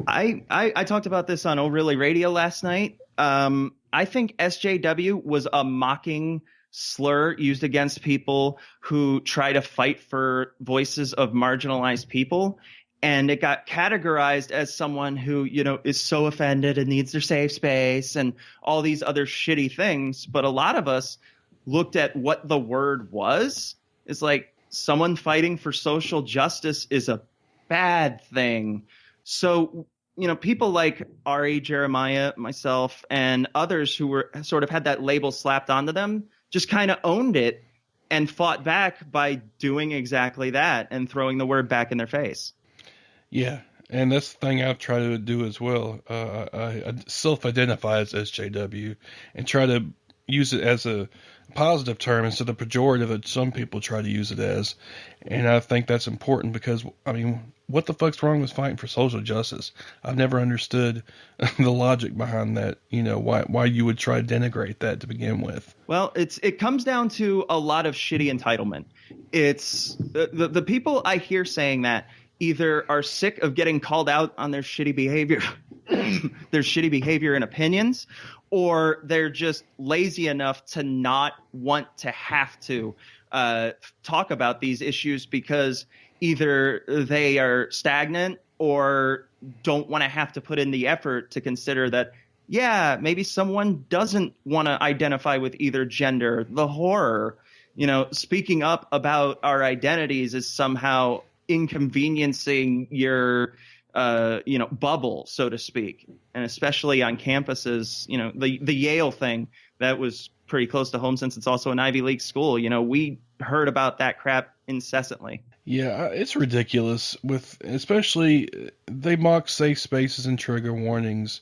I talked about this on Oh Really Radio last night. I think SJW was a mocking slur used against people who try to fight for voices of marginalized people. And it got categorized as someone who, is so offended and needs their safe space and all these other shitty things. But a lot of us looked at what the word was. It's like someone fighting for social justice is a bad thing. So, people like Ari, Jeremiah, myself, and others who were sort of had that label slapped onto them just kind of owned it and fought back by doing exactly that and throwing the word back in their face. Yeah, and that's the thing I've tried to do as well. I self-identify as SJW and try to use it as a positive term instead of pejorative that some people try to use it as. And I think that's important because, I mean, what the fuck's wrong with fighting for social justice? I've never understood the logic behind that, why you would try to denigrate that to begin with. Well, it comes down to a lot of shitty entitlement. It's the people I hear saying that either are sick of getting called out on their shitty behavior, and opinions, or they're just lazy enough to not want to have to talk about these issues because either they are stagnant or don't want to have to put in the effort to consider that, yeah, maybe someone doesn't want to identify with either gender. The horror, speaking up about our identities is somehow inconveniencing your bubble, so to speak. And especially on campuses, the Yale thing, that was pretty close to home since it's also an Ivy League school. We heard about that crap incessantly. Yeah, it's ridiculous especially they mock safe spaces and trigger warnings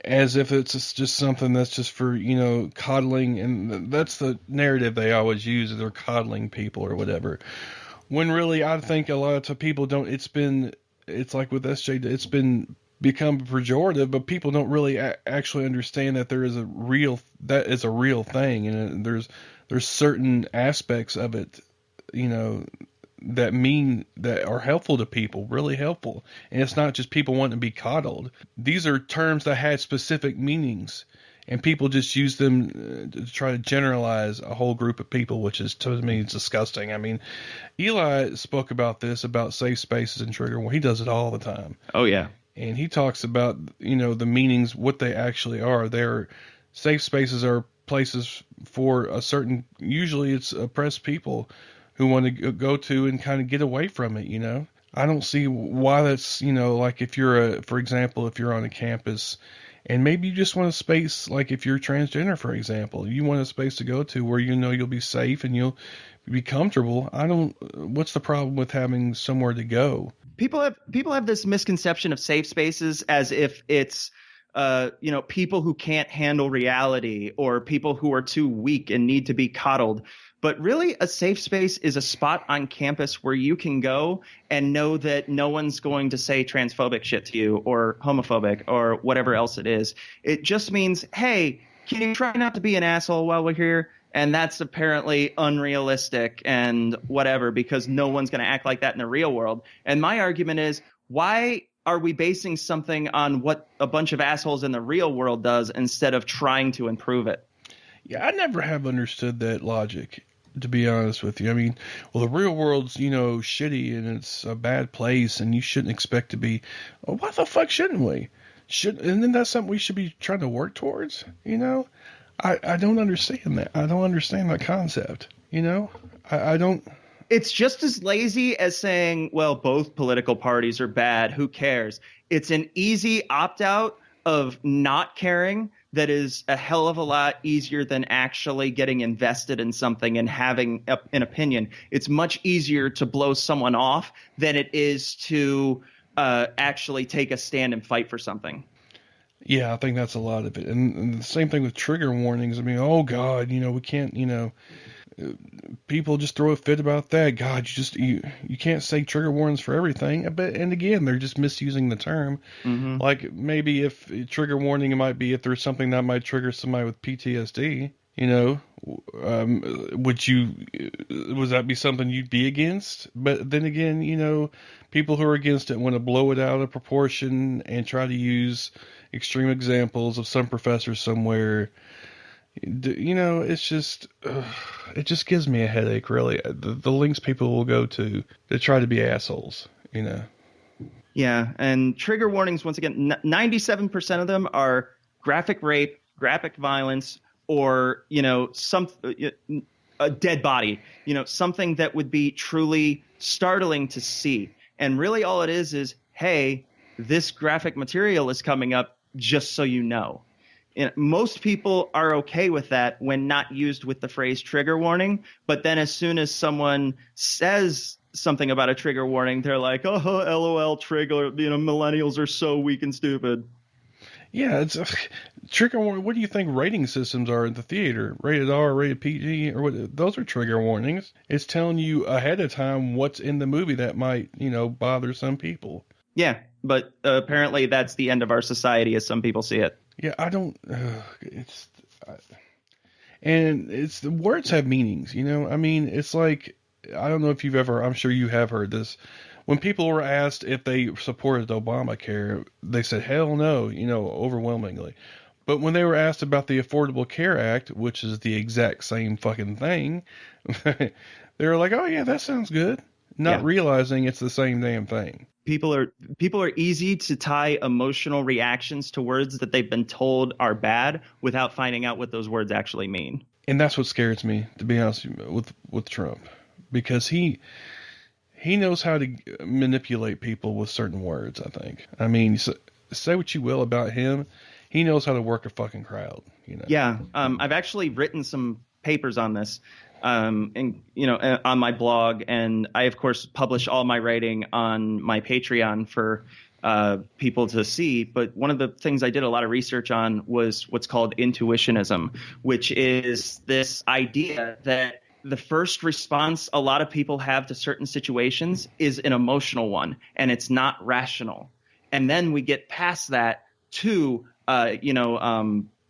as if it's just something that's just for, coddling. And that's the narrative they always use, they're coddling people or whatever. When really, I think a lot of people don't, it's like with SJ, it's become pejorative, but people don't really actually understand that that is a real thing. And there's certain aspects of it, that are helpful to people, really helpful. And it's not just people wanting to be coddled. These are terms that had specific meanings, and people just use them to try to generalize a whole group of people, which is, to me, disgusting. I mean, Eli spoke about this, about safe spaces and trigger. Well, he does it all the time. Oh, yeah. And he talks about, the meanings, what they actually are. Safe spaces are places for usually it's oppressed people who want to go to and kind of get away from it, I don't see why that's, like if for example, if you're on a campus and maybe you just want a space, like if you're transgender, for example, you want a space to go to where you'll be safe and you'll be comfortable. What's the problem with having somewhere to go? People have this misconception of safe spaces as if it's people who can't handle reality or people who are too weak and need to be coddled. But really, a safe space is a spot on campus where you can go and know that no one's going to say transphobic shit to you or homophobic or whatever else it is. It just means, hey, can you try not to be an asshole while we're here? And that's apparently unrealistic and whatever, because no one's going to act like that in the real world. And my argument is, why are we basing something on what a bunch of assholes in the real world does instead of trying to improve it? Yeah, I never have understood that logic, to be honest with you. I mean, well, the real world's, shitty and it's a bad place and you shouldn't expect to be. Well, why the fuck shouldn't we? And then that's something we should be trying to work towards, I don't understand that. I don't understand that concept, I don't. It's just as lazy as saying, well, both political parties are bad. Who cares? It's an easy opt-out of not caring that is a hell of a lot easier than actually getting invested in something and having an opinion. It's much easier to blow someone off than it is to actually take a stand and fight for something. Yeah, I think that's a lot of it. And the same thing with trigger warnings. I mean, oh God, we can't, people just throw a fit about that. God, you can't say trigger warnings for everything. And again, they're just misusing the term. Mm-hmm. Like maybe if trigger warning, it might be if there's something that might trigger somebody with PTSD, would that be something you'd be against? But then again, people who are against it want to blow it out of proportion and try to use extreme examples of some professor somewhere. It's just, it just gives me a headache, really. The links people will go to try to be assholes, Yeah, and trigger warnings, once again, 97% of them are graphic rape, graphic violence, or, a dead body, something that would be truly startling to see. And really all it is, hey, this graphic material is coming up, just so you know. And most people are okay with that when not used with the phrase trigger warning. But then as soon as someone says something about a trigger warning, they're like, oh, LOL, trigger, millennials are so weak and stupid. Yeah, it's trigger warning. What do you think rating systems are at the theater? Rated R, rated PG, or what? Those are trigger warnings. It's telling you ahead of time what's in the movie that might, bother some people. Yeah, but apparently that's the end of our society as some people see it. Yeah, I don't. And it's the words have meanings, I mean, it's like, I don't know if you've ever. I'm sure you have heard this. When people were asked if they supported Obamacare, they said, hell no, overwhelmingly. But when they were asked about the Affordable Care Act, which is the exact same fucking thing, they were like, oh yeah, that sounds good. Not realizing it's the same damn thing. People are easy to tie emotional reactions to words that they've been told are bad without finding out what those words actually mean. And that's what scares me, to be honest with Trump, because he knows how to manipulate people with certain words, I think. I mean, say what you will about him, he knows how to work a fucking crowd, Yeah, I've actually written some papers on this, and on my blog, and I of course publish all my writing on my Patreon for people to see. But one of the things I did a lot of research on was what's called intuitionism, which is this idea that the first response a lot of people have to certain situations is an emotional one, and it's not rational. And then we get past that to,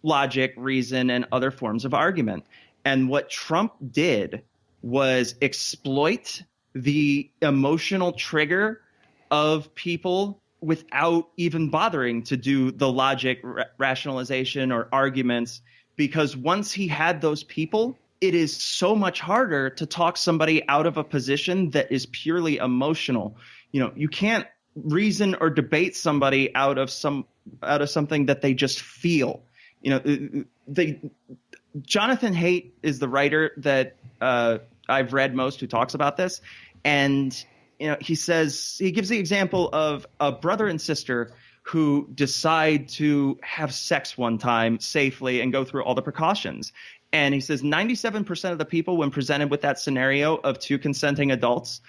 logic, reason, and other forms of argument. And what Trump did was exploit the emotional trigger of people without even bothering to do the logic, rationalization, or arguments, because once he had those people, it is so much harder to talk somebody out of a position that is purely emotional. You can't reason or debate somebody out of something that they just feel. Jonathan Haidt is the writer that I've read most who talks about this, and he gives the example of a brother and sister who decide to have sex one time safely and go through all the precautions. And he says 97% of the people, when presented with that scenario of two consenting adults,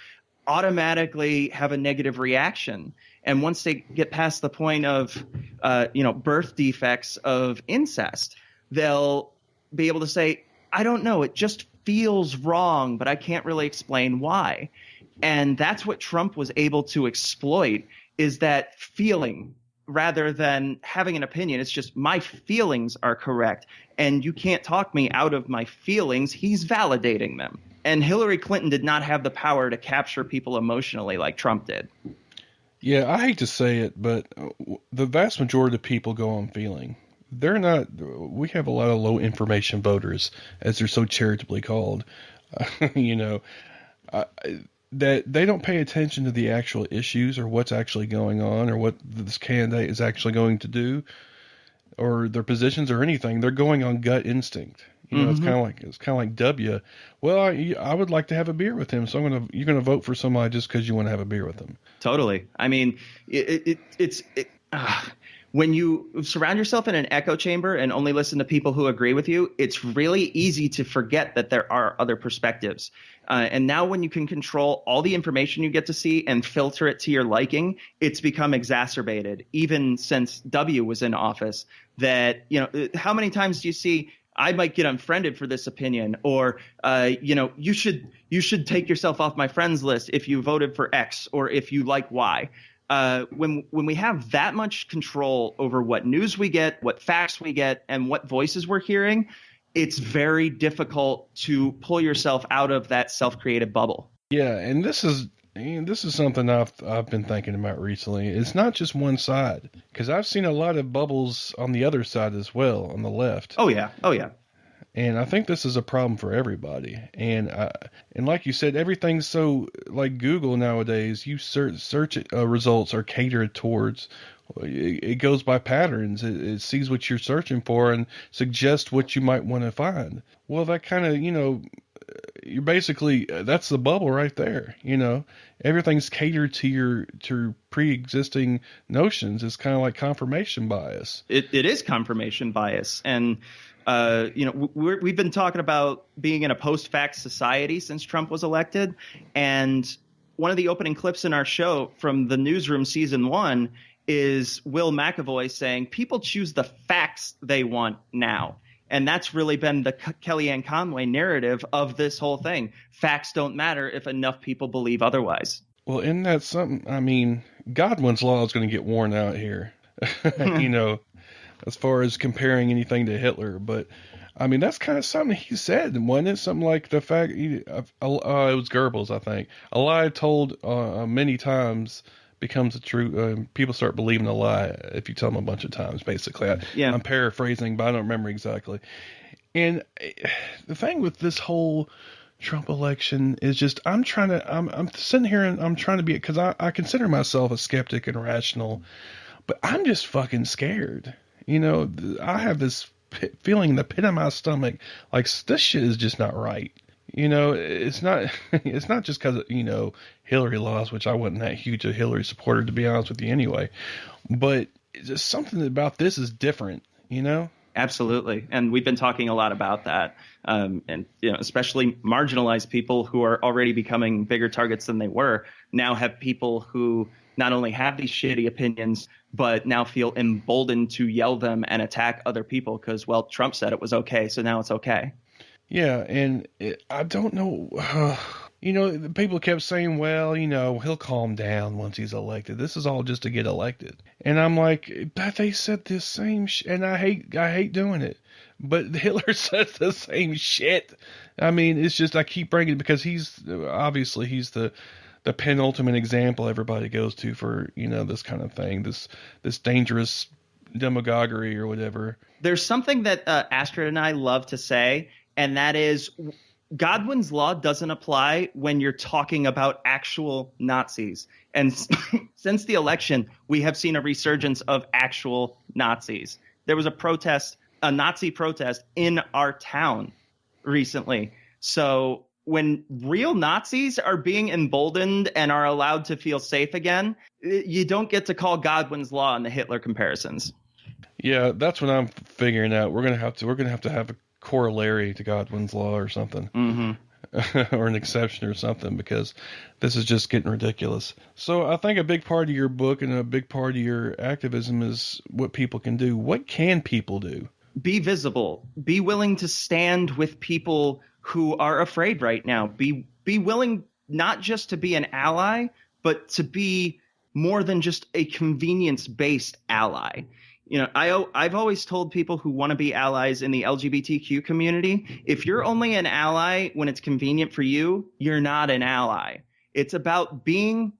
automatically have a negative reaction. And once they get past the point of, birth defects of incest, they'll be able to say, I don't know, it just feels wrong, but I can't really explain why. And that's what Trump was able to exploit, is that feeling rather than having an opinion. It's just my feelings are correct, and you can't talk me out of my feelings. He's validating them. And Hillary Clinton did not have the power to capture people emotionally like Trump did. Yeah, I hate to say it, but the vast majority of people go on feeling. They're not. We have a lot of low information voters, as they're so charitably called. That they don't pay attention to the actual issues or what's actually going on or what this candidate is actually going to do or their positions or anything. They're going on gut instinct. It's kind of like W. Well, I would like to have a beer with him, so you're gonna vote for somebody just because you want to have a beer with them. Totally. I mean, when you surround yourself in an echo chamber and only listen to people who agree with you, it's really easy to forget that there are other perspectives. And now when you can control all the information you get to see and filter it to your liking, it's become exacerbated, even since W was in office. That, how many times do you see, I might get unfriended for this opinion, or, you should take yourself off my friends list if you voted for X or if you like Y. When we have that much control over what news we get, what facts we get, and what voices we're hearing, it's very difficult to pull yourself out of that self-created bubble. Yeah, and this is something I've been thinking about recently. It's not just one side, because I've seen a lot of bubbles on the other side as well, on the left. Oh yeah. And I think this is a problem for everybody. And like you said, everything's so like Google nowadays. You search results are catered towards. It goes by patterns. It sees what you're searching for and suggests what you might want to find. Well, that kind of you're basically that's the bubble right there. Everything's catered to your pre-existing notions. It's kind of like confirmation bias. It is confirmation bias, and we've been talking about being in a post-fact society since Trump was elected, and one of the opening clips in our show from the Newsroom season 1 is Will McAvoy saying people choose the facts they want now. And that's really been the Kellyanne Conway narrative of this whole thing. Facts don't matter if enough people believe otherwise. Well, isn't that something? I mean, Godwin's law is going to get worn out here, as far as comparing anything to Hitler. But, I mean, that's kind of something he said, wasn't it? Something like the fact, it was Goebbels, I think. A lie told many times becomes a true, people start believing a lie if you tell them a bunch of times, basically. I'm paraphrasing, but I don't remember exactly. And the thing with this whole Trump election is just, I'm sitting here and I'm trying to be, because I consider myself a skeptic and rational, but I'm just fucking scared. I have this feeling in the pit of my stomach, like this shit is just not right. It's not just because, Hillary lost, which I wasn't that huge a Hillary supporter, to be honest with you anyway. But it's just something about this is different, Absolutely. And we've been talking a lot about that. And, especially marginalized people who are already becoming bigger targets than they were now have people who not only have these shitty opinions, but now feel emboldened to yell them and attack other people because, well, Trump said it was okay. So now it's okay. Yeah, and I don't know. People kept saying, well, he'll calm down once he's elected. This is all just to get elected. And I'm like, but they said this same shit, and I hate doing it. But Hitler says the same shit. I mean, it's just I keep bringing it because he's the penultimate example everybody goes to for, this kind of thing, this dangerous demagoguery or whatever. There's something that Astrid and I love to say, and that is Godwin's law doesn't apply when you're talking about actual Nazis. And since the election, we have seen a resurgence of actual Nazis. There was a Nazi protest in our town recently. So when real Nazis are being emboldened and are allowed to feel safe again, you don't get to call Godwin's law and the Hitler comparisons. Yeah, that's what I'm figuring out. We're gonna have to have a corollary to Godwin's law or something, or an exception or something, because this is just getting ridiculous. So I think a big part of your book and a big part of your activism is what people can do. What can people do? Be visible. Be willing to stand with people who are afraid right now. Be willing not just to be an ally, but to be more than just a convenience-based ally. I've always told people who want to be allies in the LGBTQ community, if you're only an ally when it's convenient for you, you're not an ally. It's about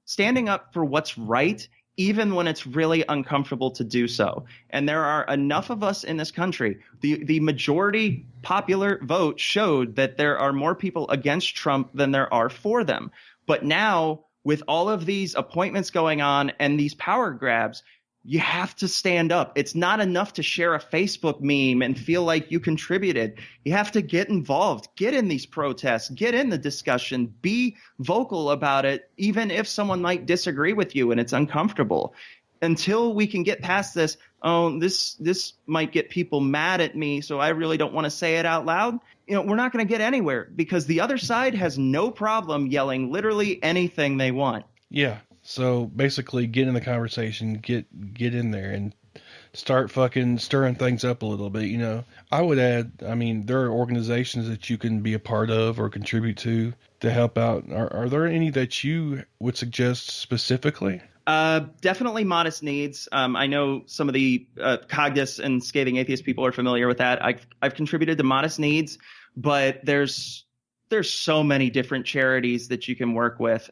standing up for what's right, even when it's really uncomfortable to do so. And there are enough of us in this country. The majority popular vote showed that there are more people against Trump than there are for them. But now, with all of these appointments going on and these power grabs, you have to stand up. It's not enough to share a Facebook meme and feel like you contributed. You have to get involved, get in these protests, get in the discussion, be vocal about it, even if someone might disagree with you and it's uncomfortable. Until we can get past this, this might get people mad at me, so I really don't want to say it out loud. We're not going to get anywhere because the other side has no problem yelling literally anything they want. Yeah. So basically get in the conversation, get in there and start fucking stirring things up a little bit, I would add, there are organizations that you can be a part of or contribute to help out. Are there any that you would suggest specifically? Definitely Modest Needs. I know some of the Cogdis and Scathing Atheist people are familiar with that. I've contributed to Modest Needs, but there's so many different charities that you can work with.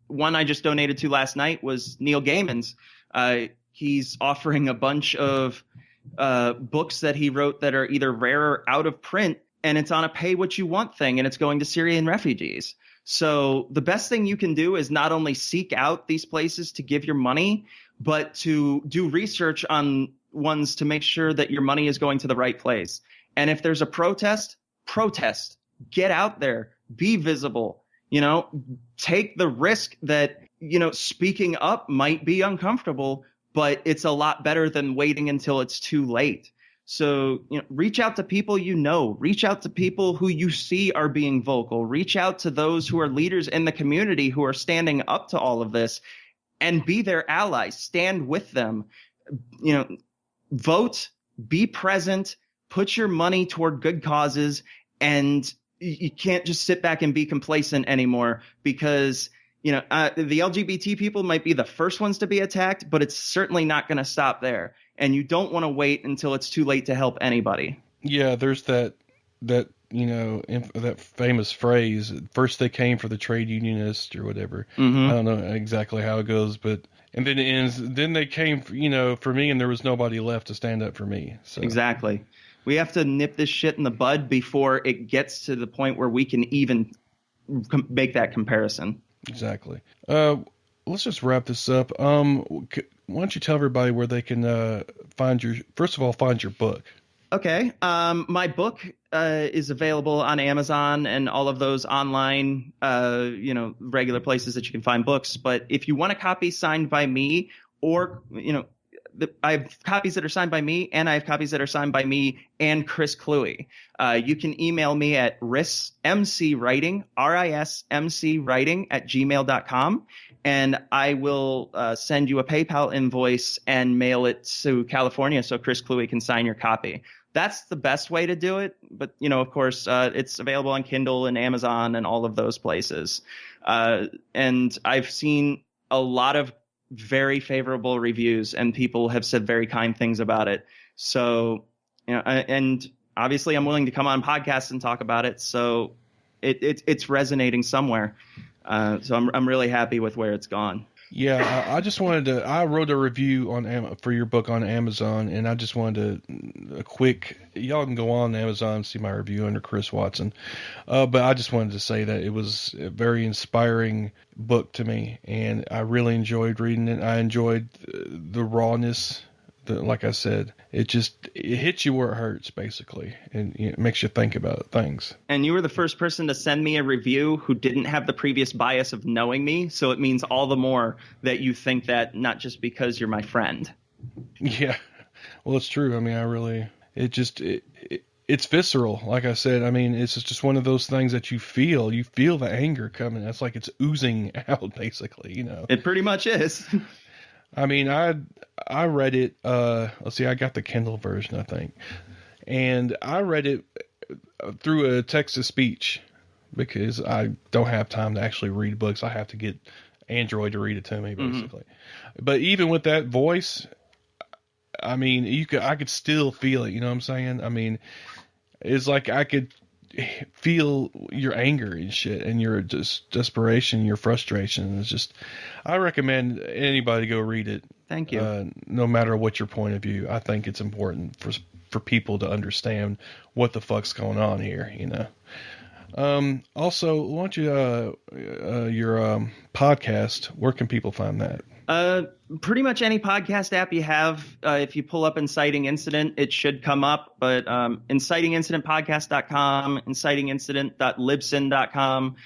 One I just donated to last night was Neil Gaiman's. He's offering a bunch of books that he wrote that are either rare or out of print, and it's on a pay what you want thing, and it's going to Syrian refugees. So the best thing you can do is not only seek out these places to give your money, but to do research on ones to make sure that your money is going to the right place. And if there's a protest, get out there, be visible, take the risk that, speaking up might be uncomfortable, but it's a lot better than waiting until it's too late. So, reach out to people reach out to people who you see are being vocal, reach out to those who are leaders in the community who are standing up to all of this and be their allies. Stand with them. Vote, be present, put your money toward good causes, and you can't just sit back and be complacent anymore because the LGBT people might be the first ones to be attacked, but it's certainly not going to stop there. And you don't want to wait until it's too late to help anybody. Yeah, there's that famous phrase, first they came for the trade unionists or whatever. Mm-hmm. I don't know exactly how it goes, and then it ends, then they came, for me, and there was nobody left to stand up for me. So. Exactly. We have to nip this shit in the bud before it gets to the point where we can even make that comparison. Exactly. Let's just wrap this up. Why don't you tell everybody where they can find your book? Okay. My book is available on Amazon and all of those online, regular places that you can find books. But if you want a copy signed by me, or, I have copies that are signed by me, and I have copies that are signed by me and Chris Cluey. You can email me at rismcwriting, rismcwriting @gmail.com, and I will send you a PayPal invoice and mail it to California so Chris Cluey can sign your copy. That's the best way to do it. But, of course, it's available on Kindle and Amazon and all of those places. And I've seen a lot of very favorable reviews, and people have said very kind things about it. So, and obviously I'm willing to come on podcasts and talk about it. So it's resonating somewhere. So I'm really happy with where it's gone. Yeah, I just wanted to. I wrote a review for your book on Amazon, and I just wanted y'all can go on Amazon and see my review under Chris Watson. But I just wanted to say that it was a very inspiring book to me, and I really enjoyed reading it. I enjoyed the rawness. Like I said, it hits you where it hurts, basically, and it makes you think about things. And you were the first person to send me a review who didn't have the previous bias of knowing me, so it means all the more that you think that, not just because you're my friend. Yeah, well, it's true. I mean, it's visceral. Like I said, I mean, it's just one of those things that you feel the anger coming. It's like it's oozing out, basically, It pretty much is. I mean, I read it, let's see, I got the Kindle version, I think, and I read it through a text-to-speech because I don't have time to actually read books. I have to get Android to read it to me, basically. Mm-hmm. But even with that voice, I mean, I could still feel it, you know what I'm saying? I mean, it's like I could feel your anger and shit, and your just desperation, your frustration. It's just, I recommend anybody go read it. Thank you. No matter what your point of view, I think it's important for people to understand what the fuck's going on here. Also, why don't you your podcast? Where can people find that? Pretty much any podcast app you have. If you pull up Inciting Incident, it should come up. But incitingincidentpodcast.com, incitingincident.libsyn.com.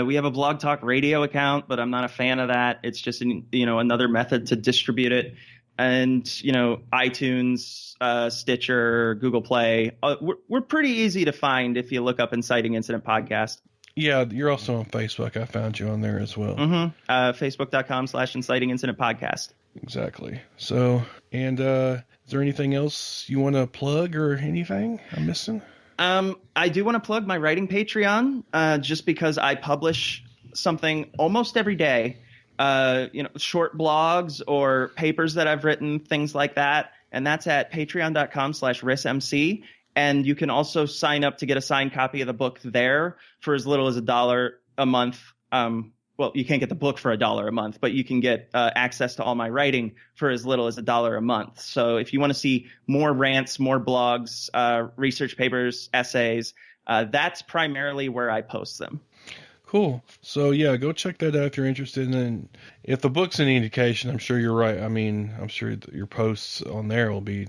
We have a Blog Talk Radio account, but I'm not a fan of that. It's just another method to distribute it. And iTunes, Stitcher, Google Play. We're pretty easy to find if you look up Inciting Incident Podcast. Yeah, you're also on Facebook. I found you on there as well. Mm-hmm. Facebook.com/Inciting Incident Podcast. Exactly. So, and is there anything else you want to plug or anything I'm missing? I do want to plug my writing Patreon, just because I publish something almost every day. Short blogs or papers that I've written, things like that. And that's at patreon.com/rismc. And you can also sign up to get a signed copy of the book there for as little as $1 a month. Well, you can't get the book for $1 a month, but you can get access to all my writing for as little as $1 a month. So if you want to see more rants, more blogs, research papers, essays, that's primarily where I post them. Cool. So yeah, go check that out if you're interested. And if the book's any indication, I'm sure you're right. I mean, I'm sure your posts on there will be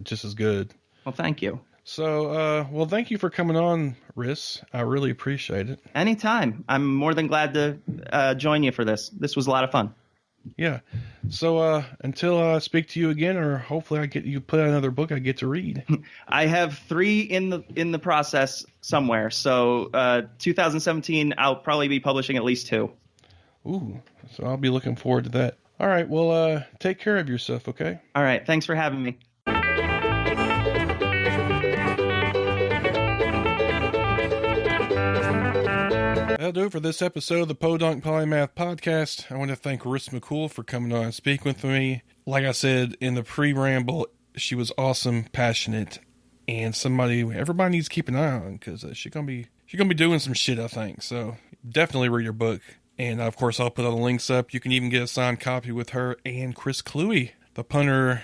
just as good. Well, thank you. So, well, thank you for coming on, Ris. I really appreciate it. Anytime. I'm more than glad to join you for this. This was a lot of fun. Yeah. So until I speak to you again, or hopefully you put out another book I get to read. I have 3 in the process somewhere. So 2017, I'll probably be publishing at least 2. Ooh, so I'll be looking forward to that. All right, well, take care of yourself, okay? All right. Thanks for having me. That'll do it for this episode of the Podunk Polymath Podcast. I want to thank Ris McCool for coming on and speaking with me. Like I said in the pre-ramble, she was awesome, passionate, and everybody needs to keep an eye on, because she's gonna be doing some shit, I think. So definitely read her book. And of course, I'll put all the links up. You can even get a signed copy with her and Chris Cluey, the punter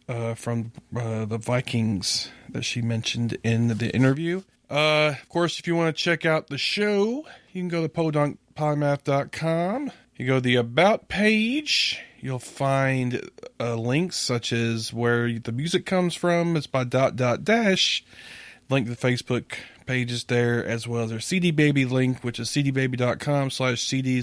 from the Vikings that she mentioned in the interview. Of course, if you want to check out the show, you can go to podunkpolymath.com. You go to the About page. You'll find links such as where the music comes from. It's by ... Link to the Facebook pages there, as well as their CD Baby link, which is cdbaby.com/cd/...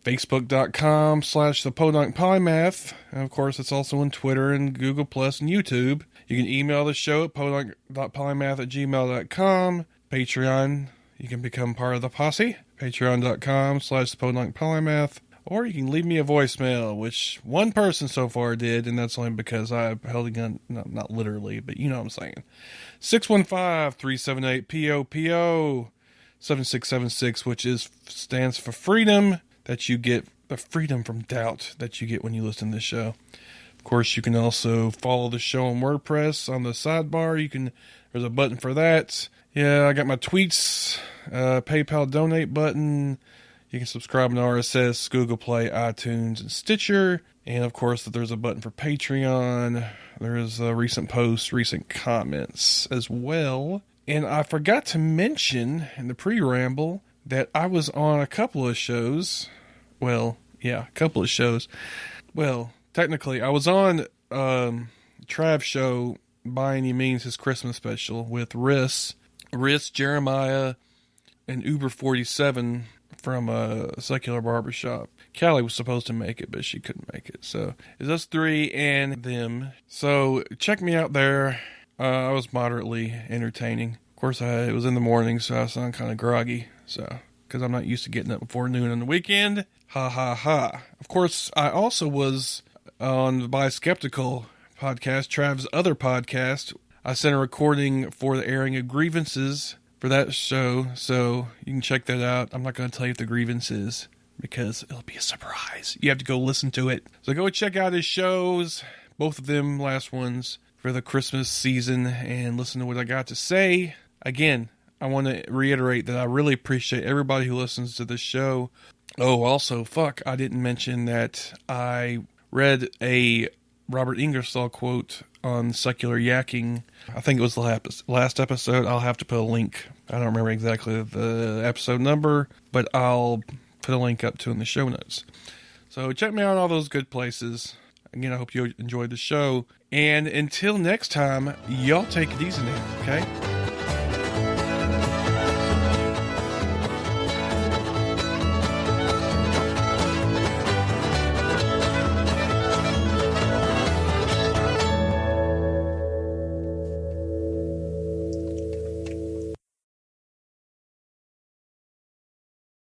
Facebook.com/the Podunk Polymath. And of course, it's also on Twitter and Google Plus and YouTube. You can email the show at podunk.polymath@gmail.com. Patreon, you can become part of the posse. Patreon.com/the Podunk Polymath. Or you can leave me a voicemail, which one person so far did, and that's only because I held a gun. No, not literally, but you know what I'm saying. 615-378-POPO 7676, which stands for freedom that you get, the freedom from doubt that you get when you listen to this show. Of course, you can also follow the show on WordPress on the sidebar. There's a button for that. Yeah, I got my tweets, PayPal donate button. You can subscribe to RSS, Google Play, iTunes, and Stitcher. And of course, there's a button for Patreon. There's recent posts, recent comments as well. And I forgot to mention in the pre-ramble that I was on a couple of shows. Well, yeah, a couple of shows. Well, technically, I was on Trav's show, By Any Means, his Christmas special, with Ris, Jeremiah, and Uber47 from a Secular Barbershop. Callie was supposed to make it, but she couldn't make it. So it's us three and them. So check me out there. I was moderately entertaining. Of course, it was in the morning, so I sound kind of groggy. So, because I'm not used to getting up before noon on the weekend. Ha ha ha. Of course, I also was on the By Skeptical podcast, Trav's other podcast. I sent a recording for the airing of grievances for that show, so you can check that out. I'm not going to tell you what the grievance is, because it'll be a surprise. You have to go listen to it. So go check out his shows, both of them last ones, for the Christmas season, and listen to what I got to say. Again, I want to reiterate that I really appreciate everybody who listens to this show. Oh, also, I didn't mention that I read a Robert Ingersoll quote on secular yakking. I think it was the last episode. I'll have to put a link. I don't remember exactly the episode number, but I'll put a link up to in the show notes. So check me out on all those good places. Again, I hope you enjoyed the show. And until next time, y'all take it easy now, okay?